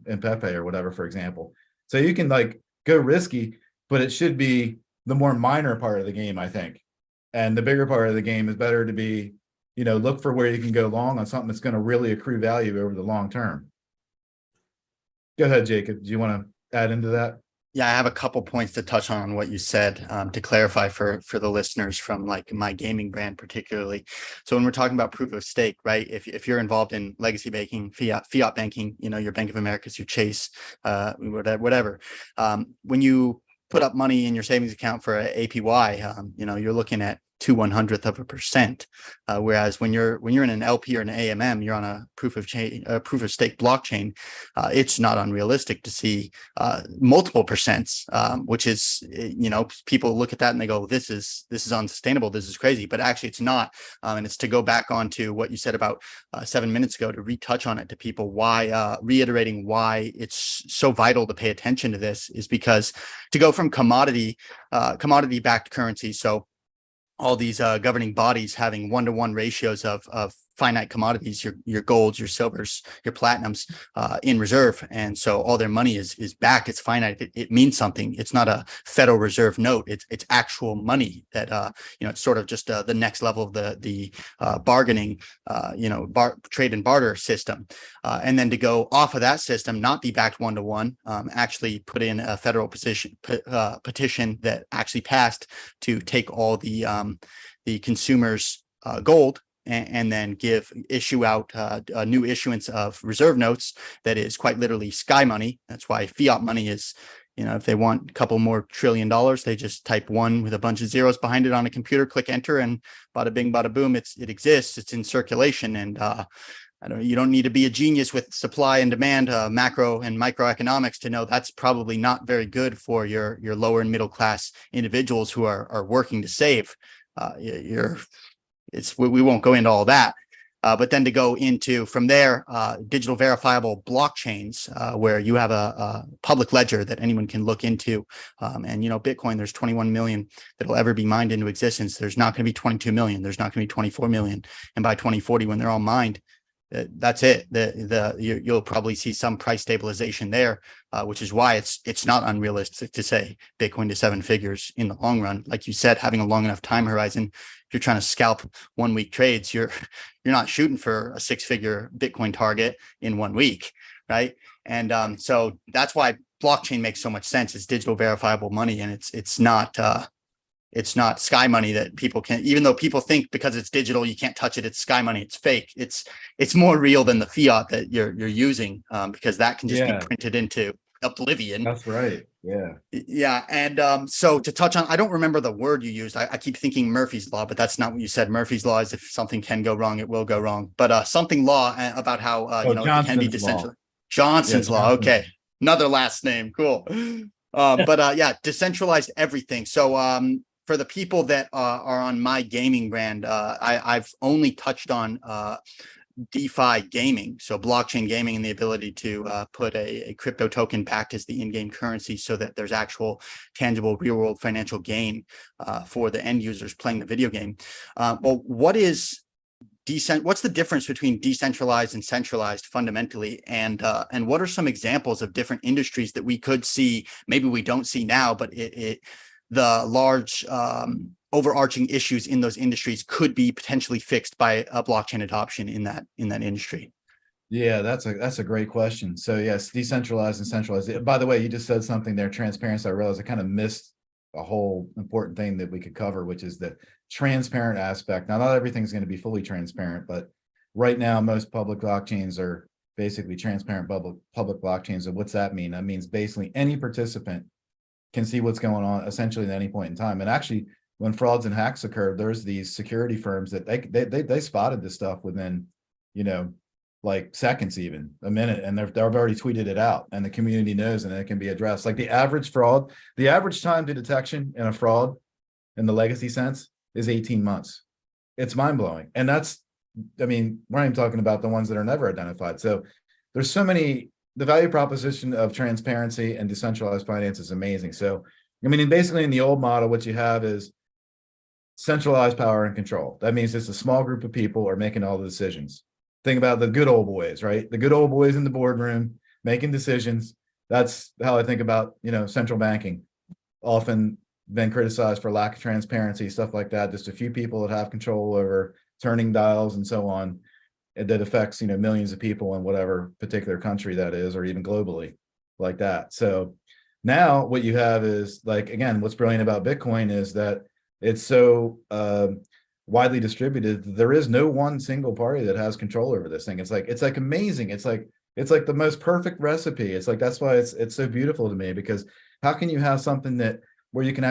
in Pepe or whatever, for example. So you can like go risky, but it should be the more minor part of the game, I think. And the bigger part of the game is better to be, you know, look for where you can go long on something that's going to really accrue value over the long term. Go ahead, Jacob. Do you want to add into that? Yeah, I have a couple points to touch on what you said to clarify for the listeners from like my gaming brand particularly. So when we're talking about proof of stake, right? If you're involved in legacy banking, fiat banking, you know, your Bank of America's, your Chase, whatever. When you put up money in your savings account for an APY, you know, you're looking at 0.02%. Whereas when you're in an LP or an AMM, you're on a proof of stake blockchain. It's not unrealistic to see multiple percents, which is, you know, people look at that and they go, this is unsustainable. This is crazy, but actually it's not. And it's to go back onto what you said about 7 minutes ago to retouch on it to people, why reiterating why it's so vital to pay attention to this is because to go from commodity backed currency. So all these governing bodies having 1-to-1 ratios of finite commodities, your golds, your silvers, your platinums in reserve. And so all their money is backed. It's finite. It means something. It's not a Federal Reserve note. It's actual money that, you know, it's sort of just the next level of the bargaining, you know, trade and barter system. And then to go off of that system, not be backed 1-to-1, actually put in a federal petition that actually passed to take all the consumers' gold and then issue out a new issuance of reserve notes that is quite literally sky money. That's why fiat money is, you know, if they want a couple more $1 trillion, they just type 1 with a bunch of zeros behind it on a computer, click enter, and bada bing, bada boom, it exists. It's in circulation. And you don't need to be a genius with supply and demand, macro and microeconomics to know that's probably not very good for your lower and middle class individuals who are working to save. We won't go into all that, but then to go into from there, digital verifiable blockchains where you have a public ledger that anyone can look into. And, you know, Bitcoin, there's 21 million that'll ever be mined into existence. There's not going to be 22 million. There's not going to be 24 million. And by 2040, when they're all mined, that's it. You'll probably see some price stabilization there, which is why it's not unrealistic to say Bitcoin to 7 figures in the long run. Like you said, having a long enough time horizon, if you're trying to scalp 1 week trades, you're not shooting for a 6-figure Bitcoin target in 1 week, right? And so that's why blockchain makes so much sense. It's digital verifiable money, and it's not sky money that people can, even though people think because it's digital, you can't touch it. It's sky money. It's fake. It's more real than the fiat that you're using because that can just be printed into oblivion. That's right. Yeah. Yeah. And so to touch on, I don't remember the word you used. I keep thinking Murphy's Law, but that's not what you said. Murphy's Law is if something can go wrong, it will go wrong. But something law about how, you know, it can be decentralized. Johnson's Law. Okay. Another last name. Cool. But yeah, decentralized everything. So for the people that are on my gaming brand, I've only touched on DeFi gaming, so blockchain gaming and the ability to put a crypto token backed as the in-game currency so that there's actual tangible real-world financial gain for the end users playing the video game. Well, what's the difference between decentralized and centralized fundamentally? And what are some examples of different industries that we could see, maybe we don't see now, but the large overarching issues in those industries could be potentially fixed by a blockchain adoption in that industry? Yeah, that's a great question. So yes, decentralized and centralized. By the way, you just said something there, transparency. I realized I kind of missed a whole important thing that we could cover, which is the transparent aspect. Now, not everything's going to be fully transparent, but right now, most public blockchains are basically transparent public blockchains. And what's that mean? That means basically any participant can see what's going on essentially at any point in time. And actually, when frauds and hacks occurred, there's these security firms that they spotted this stuff within, you know, like seconds, even a minute, and they've already tweeted it out, and the community knows, and it can be addressed. Like the average time to detection in a fraud in the legacy sense is 18 months. It's mind-blowing. And that's, I mean, we're not even talking about the ones that are never identified. So there's so many, the value proposition of transparency and decentralized finance is amazing. So, I mean, basically in the old model, what you have is centralized power and control. That means it's a small group of people are making all the decisions. Think about the good old boys, right? The good old boys in the boardroom making decisions. That's how I think about, you know, central banking. Often been criticized for lack of transparency, stuff like that. Just a few people that have control over turning dials and so on, that affects, you know, millions of people in whatever particular country that is, or even globally like that. So now what you have is, like, again, what's brilliant about Bitcoin is that it's so widely distributed. There is no one single party that has control over this thing. It's like amazing. It's like the most perfect recipe. It's like, that's why it's so beautiful to me, because how can you have something that where you can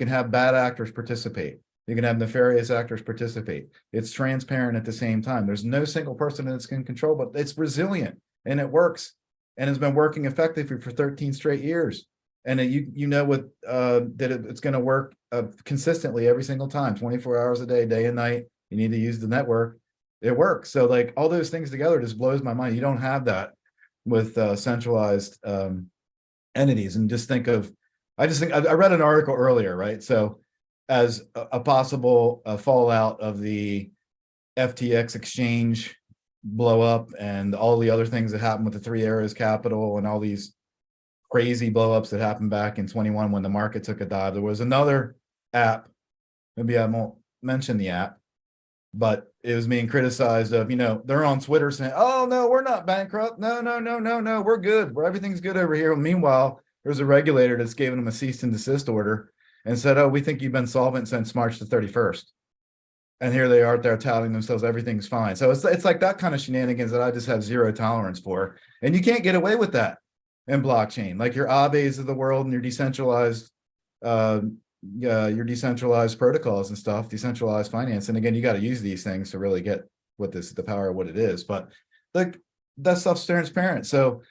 have bad actors participate? You can have nefarious actors participate. It's transparent at the same time. There's no single person that's in control, but it's resilient and it works, and has been working effectively for 13 straight years. And you know what, that it's going to work consistently every single time, 24 hours a day, day and night. You need to use the network. It works. So like all those things together just blows my mind. You don't have that with centralized entities. And just think of, I read an article earlier, right? So as a possible fallout of the FTX exchange blow up and all the other things that happened with the Three Arrows Capital and all these crazy blowups that happened back in 21 when the market took a dive. There was another app, maybe I won't mention the app, but it was being criticized of, you know, they're on Twitter saying, oh no, we're not bankrupt. No, we're good. Everything's good over here. Meanwhile, there's a regulator that's given them a cease and desist order and said, oh, we think you've been solvent since March the 31st. And here they are, they're touting themselves, everything's fine. So it's like that kind of shenanigans that I just have zero tolerance for. And you can't get away with that in blockchain. Like your 𝐂𝐫𝐤s of the world and your decentralized protocols and stuff, decentralized finance. And again, you got to use these things to really get what the power of what it is. But like that stuff's transparent. So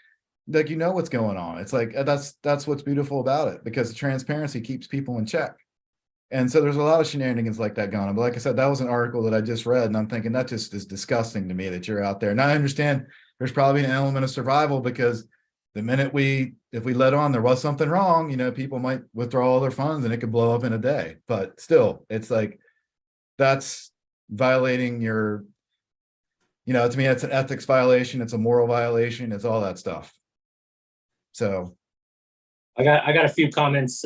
like, you know what's going on. It's like, that's what's beautiful about it, because the transparency keeps people in check. And so there's a lot of shenanigans like that going on. But like I said, that was an article that I just read, and I'm thinking that just is disgusting to me that you're out there. And I understand there's probably an element of survival, because the minute if we let on there was something wrong, you know, people might withdraw all their funds and it could blow up in a day. But still, it's like, that's violating your, you know, to me, it's an ethics violation. It's a moral violation. It's all that stuff. So I got a few comments,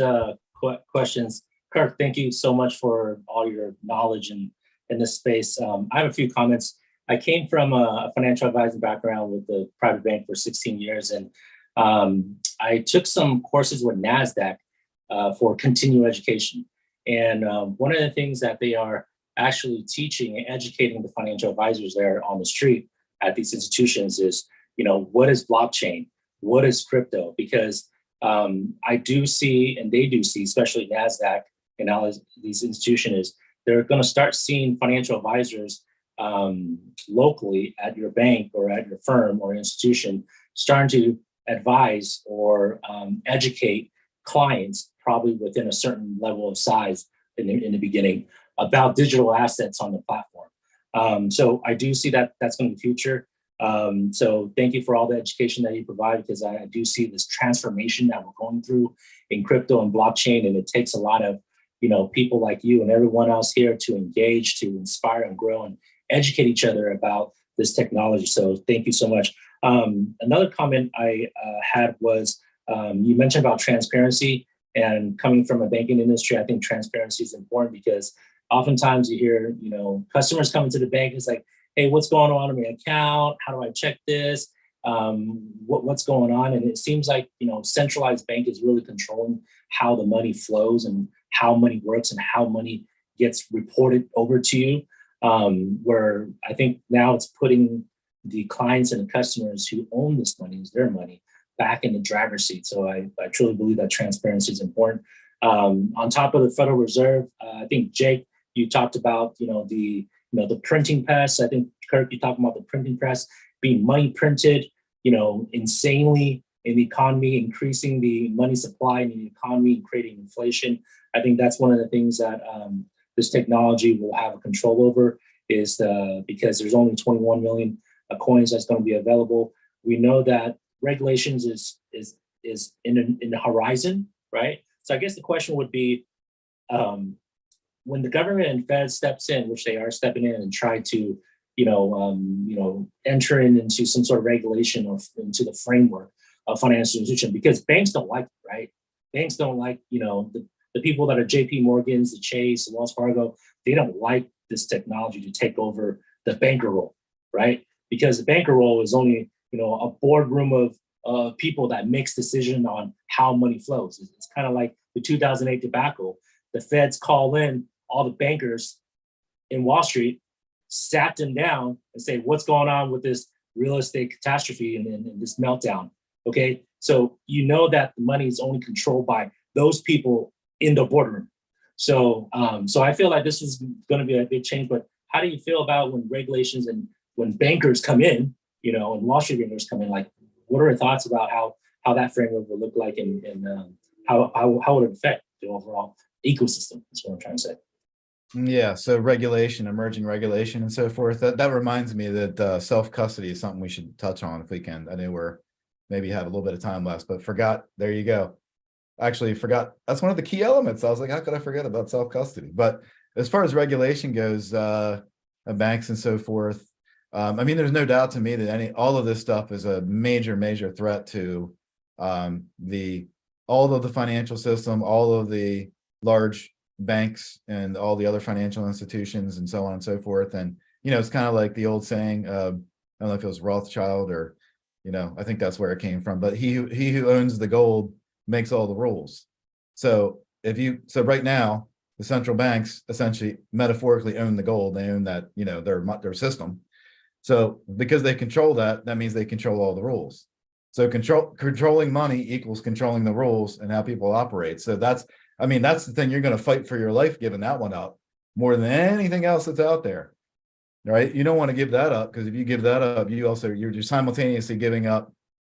questions. Kirk, thank you so much for all your knowledge in this space. I have a few comments. I came from a financial advising background with the private bank for 16 years. And I took some courses with NASDAQ for continuing education. And one of the things that they are actually teaching and educating the financial advisors there on the street at these institutions is, you know, what is blockchain? What is crypto? Because I do see, and they do see, especially NASDAQ and all these institutions, they're going to start seeing financial advisors locally at your bank or at your firm or institution starting to advise or educate clients, probably within a certain level of size in the beginning, about digital assets on the platform. So I do see that that's going to be the future. So thank you for all the education that you provide, because I do see this transformation that we're going through in crypto and blockchain, and it takes a lot of, you know, people like you and everyone else here to engage, to inspire and grow and educate each other about this technology. So thank you so much. Another comment I had was, you mentioned about transparency, and coming from a banking industry, I think transparency is important, because oftentimes you hear, you know, customers coming to the bank, it's like, hey, what's going on in my account? How do I check this? What's going on? And it seems like, you know, centralized bank is really controlling how the money flows and how money works and how money gets reported over to you. Where I think now it's putting the clients and the customers who own this money, is their money, back in the driver's seat. So I truly believe that transparency is important. On top of the Federal Reserve, I think, Jake, you talked about, the printing press. I think, Kirk, you talked about the printing press. being money printed, insanely in the economy, increasing the money supply in the economy, and creating inflation. I think that's one of the things that this technology will have control over, is because there's only 21 million coins that's going to be available. We know that regulations is in the horizon, right? So I guess the question would be, when the government and Fed steps in, which they are stepping in, and try to, enter into some sort of regulation or into the framework of financial institution, because banks don't like it, right? Banks don't like, the people that are JP Morgans, the Chase, the Wells Fargo, they don't like this technology to take over the banker role, right? Because the banker role is only, a boardroom of people that makes decision on how money flows. It's kind of like the 2008 debacle. The Feds call in all the bankers in Wall Street, sat them down and say, what's going on with this real estate catastrophe and this meltdown? Okay, so that the money is only controlled by those people in the boardroom. So I feel like this is going to be a big change. But how do you feel about when regulations and when bankers come in, and Wall Street bankers come in? Like, what are your thoughts about how that framework will look like, and how would it affect the overall ecosystem? That's what I'm trying to say. Yeah, so emerging regulation and so forth. That reminds me that self-custody is something we should touch on if we can. I know we're maybe have a little bit of time left, but forgot, there you go. Actually forgot, that's one of the key elements. I was like, how could I forget about self-custody? But as far as regulation goes, banks and so forth, there's no doubt to me that all of this stuff is a major threat to all of the financial system, all of the large banks and all the other financial institutions and so on and so forth. And, it's kind of like the old saying, I don't know if it was Rothschild or, I think that's where it came from, but he who owns the gold makes all the rules. So right now, the central banks essentially metaphorically own the gold. They own that, their system. So because they control that means they control all the rules. So controlling money equals controlling the rules and how people operate. So that's the thing you're going to fight for your life, giving that one up more than anything else that's out there, right? You don't want to give that up, because if you give that up, you're simultaneously giving up,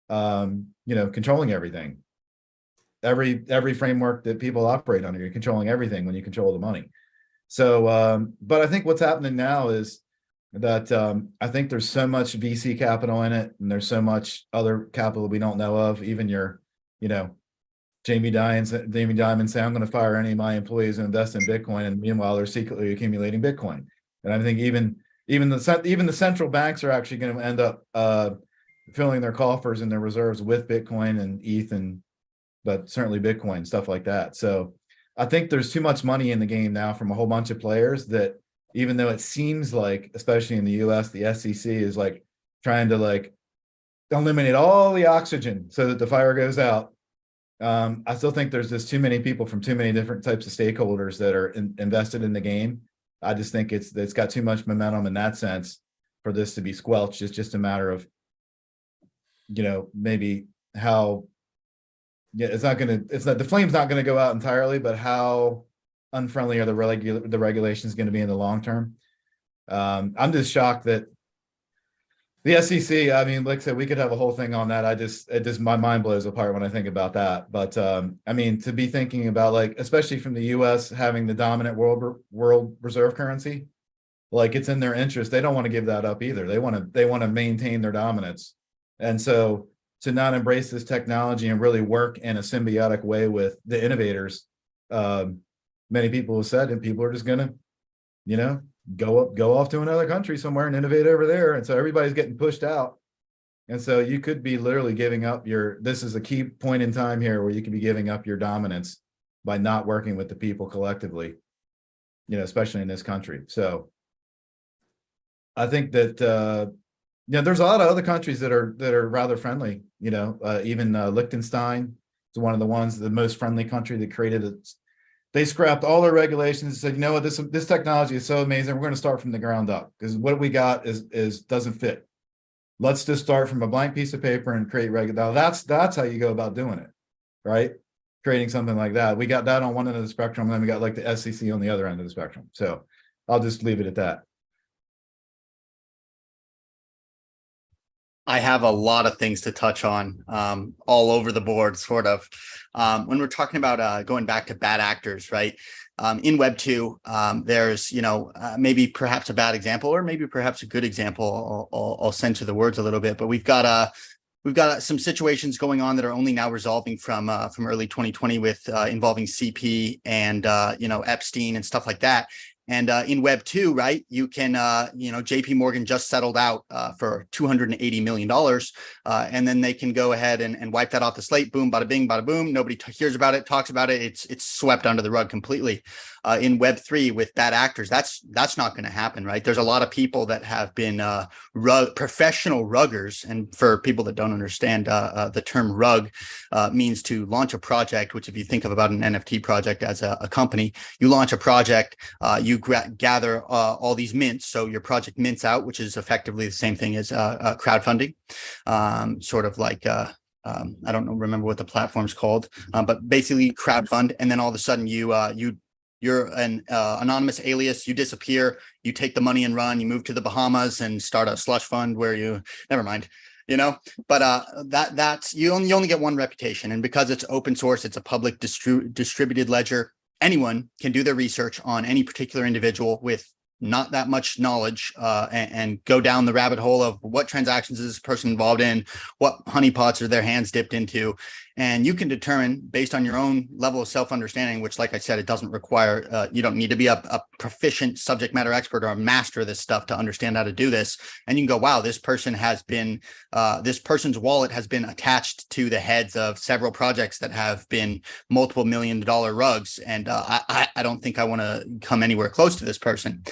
controlling everything. Every framework that people operate under, you're controlling everything when you control the money. So, but I think what's happening now is that I think there's so much VC capital in it, and there's so much other capital we don't know of. Even Jamie Dimon say, I'm going to fire any of my employees and invest in Bitcoin, and meanwhile they're secretly accumulating Bitcoin. And I think even the central banks are actually going to end up filling their coffers and their reserves with Bitcoin and ETH, but certainly Bitcoin, stuff like that. So I think there's too much money in the game now from a whole bunch of players, that even though it seems like, especially in the US, the SEC is like trying to eliminate all the oxygen so that the fire goes out. I still think there's just too many people from too many different types of stakeholders that are invested in the game. I just think it's got too much momentum in that sense for this to be squelched. It's just a matter of, maybe how, the flame's not going to go out entirely, but how unfriendly are the regulations going to be in the long term? I'm just shocked that the SEC, like I said, we could have a whole thing on that. My mind blows apart when I think about that. But to be thinking about, especially from the US having the dominant world reserve currency, it's in their interest. They don't want to give that up either. They want to maintain their dominance. And so to not embrace this technology and really work in a symbiotic way with the innovators, many people have said, and people are just going to, go off to another country somewhere and innovate over there. And so everybody's getting pushed out. And so you could be literally giving up this is a key point in time here where you could be giving up your dominance by not working with the people collectively, especially in this country. So I think that, there's a lot of other countries that are rather friendly, even Liechtenstein is one of the ones, the most friendly country that created it. They scrapped all their regulations and said, what, this technology is so amazing. We're going to start from the ground up, because what we got is doesn't fit. Let's just start from a blank piece of paper and create regulation. That's how you go about doing it, right? Creating something like that. We got that on one end of the spectrum, and then we got the SEC on the other end of the spectrum. So I'll just leave it at that. I have a lot of things to touch on, all over the board, sort of. When we're talking about going back to bad actors, right? In Web 2, there's, maybe perhaps a bad example, or maybe perhaps a good example. I'll censor the words a little bit, but we've got some situations going on that are only now resolving from early 2020 with involving CP and Epstein and stuff like that. And in Web 2, right, you can, JP Morgan just settled out for $280 million. And then they can go ahead and wipe that off the slate. Boom, bada bing, bada boom. Nobody hears about it, talks about it. It's swept under the rug completely. In Web 3 with bad actors, that's not going to happen, right? There's a lot of people that have been professional ruggers. And for people that don't understand, the term rug means to launch a project, which if you think of about an NFT project as a company, you launch a project, you gather all these mints. So your project mints out, which is effectively the same thing as crowdfunding, sort of like I don't remember what the platform's called, but basically crowdfund. And then all of a sudden you're an anonymous alias, you disappear, you take the money and run, you move to the Bahamas and start a slush fund where never mind. But that's you only get one reputation. And because it's open source, it's a public distributed ledger. Anyone can do their research on any particular individual with not that much knowledge and go down the rabbit hole of what transactions is this person involved in, what honeypots are their hands dipped into. And you can determine based on your own level of self-understanding, which, like I said, it doesn't require, you don't need to be a proficient subject matter expert or a master of this stuff to understand how to do this. And you can go, wow, this person's wallet has been attached to the heads of several projects that have been multiple $1 million rugs. And I don't think I want to come anywhere close to this person,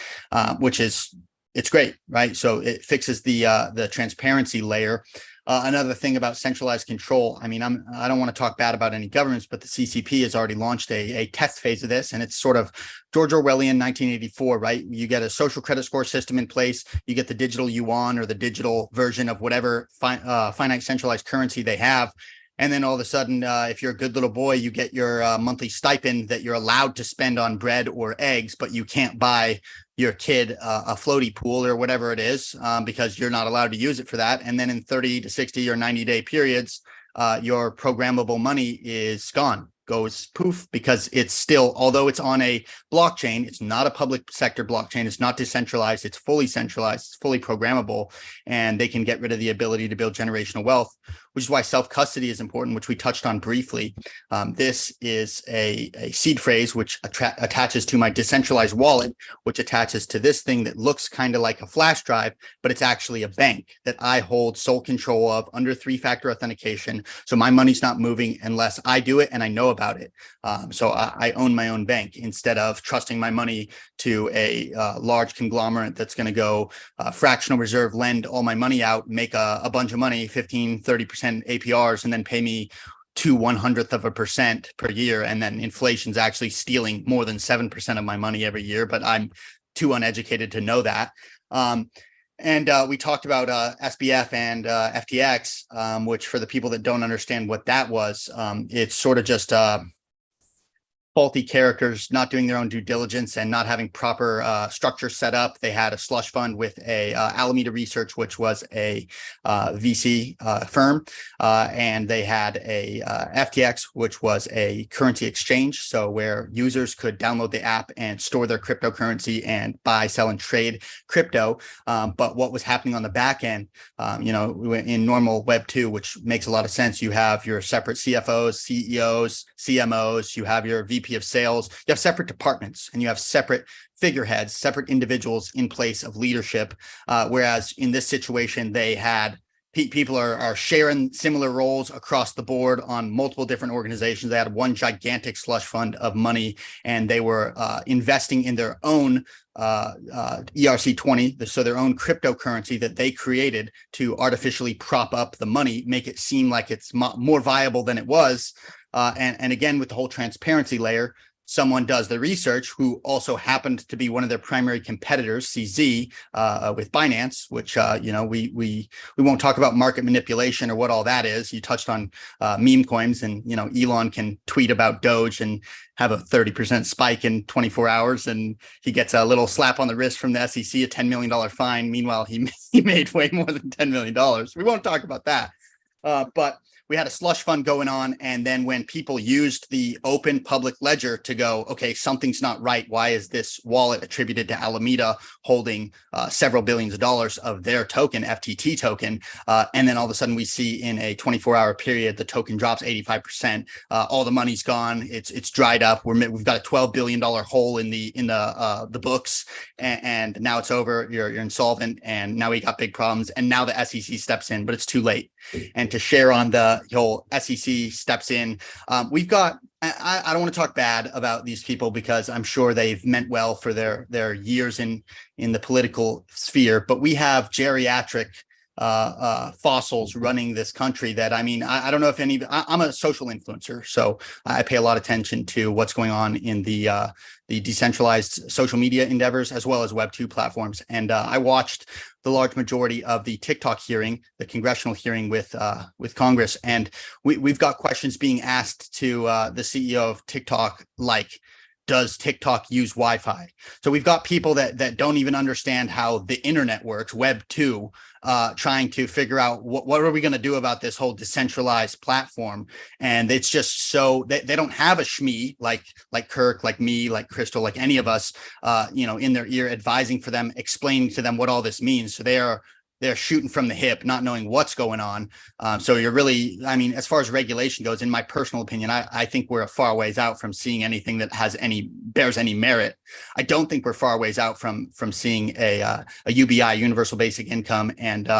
it's great, right? So it fixes the transparency layer. Another thing about centralized control, I mean, I don't want to talk bad about any governments, but the CCP has already launched a test phase of this, and it's sort of George Orwellian 1984, right? You get a social credit score system in place, you get the digital yuan or the digital version of whatever finite centralized currency they have. And then all of a sudden, if you're a good little boy, you get your monthly stipend that you're allowed to spend on bread or eggs, but you can't buy your kid a floaty pool or whatever it is, because you're not allowed to use it for that. And then in 30 to 60 or 90-day periods, your programmable money is gone, goes poof, because it's still, although it's on a blockchain, it's not a public sector blockchain. It's not decentralized. It's fully centralized. It's fully programmable, and they can get rid of the ability to build generational wealth, which is why self-custody is important, which we touched on briefly. This is a seed phrase which attaches to my decentralized wallet, which attaches to this thing that looks kind of like a flash drive, but it's actually a bank that I hold sole control of under 3-factor authentication. So my money's not moving unless I do it and I know about it. So I own my own bank instead of trusting my money to a large conglomerate that's going to go fractional reserve, lend all my money out, make a bunch of money, 15, 30% APRs, and then pay me 0.02% per year. And then inflation's actually stealing more than 7% of my money every year, but I'm too uneducated to know that. And we talked about SBF and FTX, which for the people that don't understand what that was, it's sort of just faulty characters not doing their own due diligence and not having proper structure set up. They had a slush fund with a Alameda Research, which was a VC firm, and they had a FTX, which was a currency exchange, so where users could download the app and store their cryptocurrency and buy, sell, and trade crypto. But what was happening on the back end, in normal Web 2, which makes a lot of sense, you have your separate CFOs, CEOs, CMOs, you have your VP of sales, you have separate departments, and you have separate figureheads, separate individuals in place of leadership. Whereas in this situation, they had people are sharing similar roles across the board on multiple different organizations. They had one gigantic slush fund of money, and they were investing in their own ERC20, so their own cryptocurrency that they created to artificially prop up the money, make it seem like it's more viable than it was. And again, with the whole transparency layer, someone does the research who also happened to be one of their primary competitors, CZ, with Binance, which we won't talk about market manipulation or what all that is. You touched on meme coins, and Elon can tweet about Doge and have a 30% spike in 24 hours, and he gets a little slap on the wrist from the SEC, a $10 million fine. Meanwhile, he made way more than $10 million. We won't talk about that, but we had a slush fund going on. And then when people used the open public ledger to go, okay, something's not right. Why is this wallet attributed to Alameda holding several billions of dollars of their token, FTT token? And then all of a sudden we see in a 24-hour period, the token drops 85%. All the money's gone. It's dried up. We've got a $12 billion hole in the books, and now it's over. You're insolvent, and now we got big problems. And now the SEC steps in, but it's too late. And to share on the whole SEC steps in, we've got, I don't want to talk bad about these people because I'm sure they've meant well for their years in the political sphere, but we have geriatric fossils running this country that, I don't know if I'm a social influencer, so I pay a lot of attention to what's going on in the decentralized social media endeavors as well as Web2 platforms. And I watched the large majority of the TikTok hearing, the congressional hearing with Congress. And we've got questions being asked to the CEO of TikTok, like, does TikTok use Wi-Fi? So we've got people that don't even understand how the internet works, Web 2, trying to figure out what are we going to do about this whole decentralized platform. And it's just so they don't have a SME like Kirk, like me, like Crystal, like any of us, in their ear advising for them, explaining to them what all this means. So they're shooting from the hip, not knowing what's going on. So you're really, as far as regulation goes, in my personal opinion, I think we're a far ways out from seeing anything that bears any merit. I don't think we're far ways out from seeing a UBI, universal basic income, and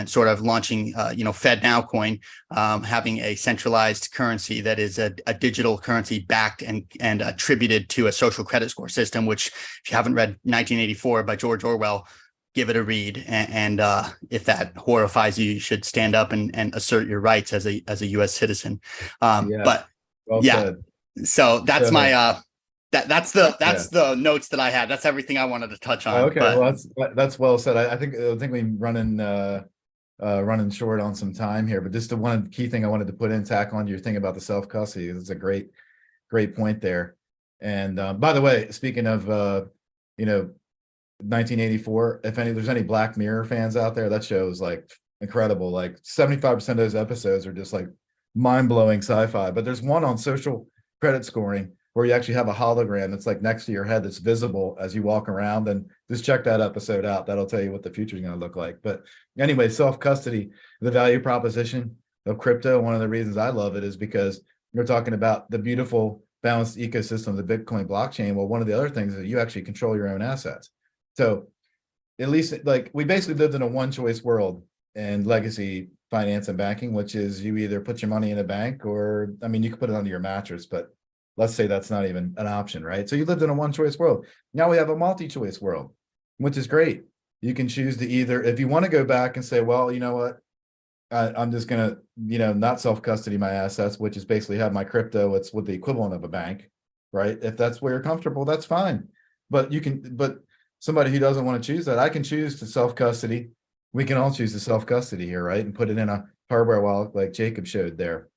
sort of launching, Fed Now coin, having a centralized currency that is a digital currency backed and attributed to a social credit score system, which, if you haven't read 1984 by George Orwell, give it a read. And if that horrifies you, you should stand up and assert your rights as a U.S. citizen. But well yeah, said. so that's my that's the notes that I had. That's everything I wanted to touch on. Okay, well, that's well said. I think we're running short on some time here, but just the one key thing I wanted to put in, tack on your thing about the self custody. It's a great point there. And by the way, speaking of 1984, if there's any Black Mirror fans out there, that show is like incredible. Like 75% of those episodes are just like mind-blowing sci-fi. But there's one on social credit scoring where you actually have a hologram that's like next to your head that's visible as you walk around. And just check that episode out. That'll tell you what the future is going to look like. But anyway, self-custody, the value proposition of crypto, one of the reasons I love it is because you're talking about the beautiful balanced ecosystem of the Bitcoin blockchain. Well, one of the other things is that you actually control your own assets. So at least, like, we basically lived in a one-choice world in legacy finance and banking, which is you either put your money in a bank or, you could put it under your mattress, but let's say that's not even an option, right? So you lived in a one-choice world. Now we have a multi-choice world, which is great. You can choose to either, if you want to go back and say, well, you know what, I'm just going to, not self-custody my assets, which is basically have my crypto. It's with the equivalent of a bank, right? If that's where you're comfortable, that's fine. But somebody who doesn't want to choose that, I can choose to self-custody. We can all choose to self-custody here, right? And put it in a hardware wallet like Jacob showed there.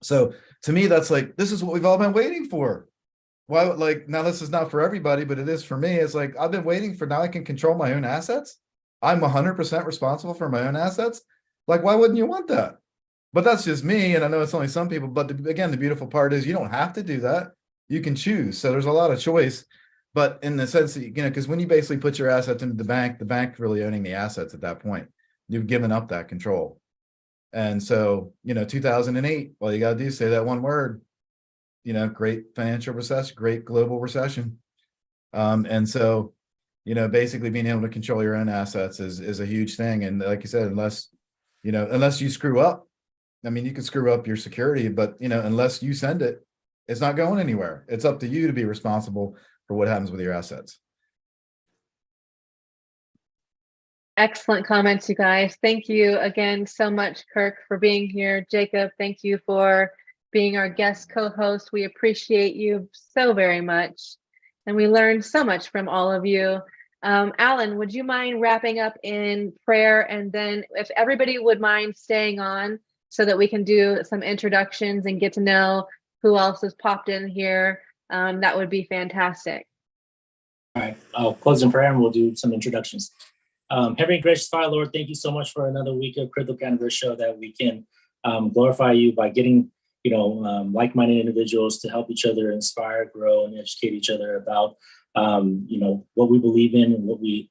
So to me, that's like, this is what we've all been waiting for. Why, now this is not for everybody, but it is for me. It's like, I've been waiting for, now I can control my own assets. I'm 100% responsible for my own assets. Like, why wouldn't you want that? But that's just me. And I know it's only some people, but again, the beautiful part is you don't have to do that. You can choose. So there's a lot of choice. But in the sense that, because when you basically put your assets into the bank really owning the assets at that point, you've given up that control. And so, 2008, all you got to do is say that one word, great financial recession, great global recession. And so, basically being able to control your own assets is a huge thing. And like you said, unless you screw up, you can screw up your security, but, unless you send it, it's not going anywhere. It's up to you to be responsible for what happens with your assets. Excellent comments, you guys. Thank you again so much, Kirk, for being here. Jacob, thank you for being our guest co-host. We appreciate you so very much. And we learned so much from all of you. Alan, would you mind wrapping up in prayer? And then if everybody would mind staying on so that we can do some introductions and get to know who else has popped in here, that would be fantastic. All right, I'll close in prayer and we'll do some introductions. Heavenly and gracious Father, Lord, thank you so much for another week of CryptoCannaVerse Show, that we can glorify you by getting, like-minded individuals to help each other inspire, grow, and educate each other about, what we believe in and what we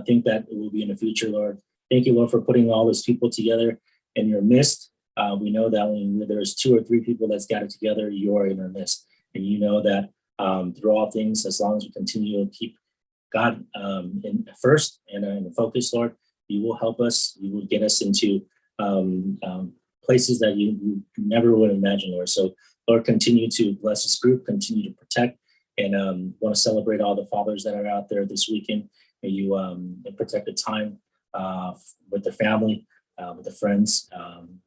think that it will be in the future, Lord. Thank you, Lord, for putting all those people together in your midst. We know that when there's 2 or 3 people that's gathered together, you are in our midst. And you know that through all things, as long as we continue to keep God in first and in focus, Lord, you will help us. You will get us into places that you never would imagine, Lord. So, Lord, continue to bless this group, continue to protect, and want to celebrate all the fathers that are out there this weekend. May you protect the time with the family, with the friends.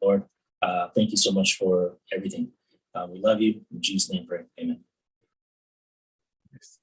Lord, thank you so much for everything. We love you. In Jesus' name, pray.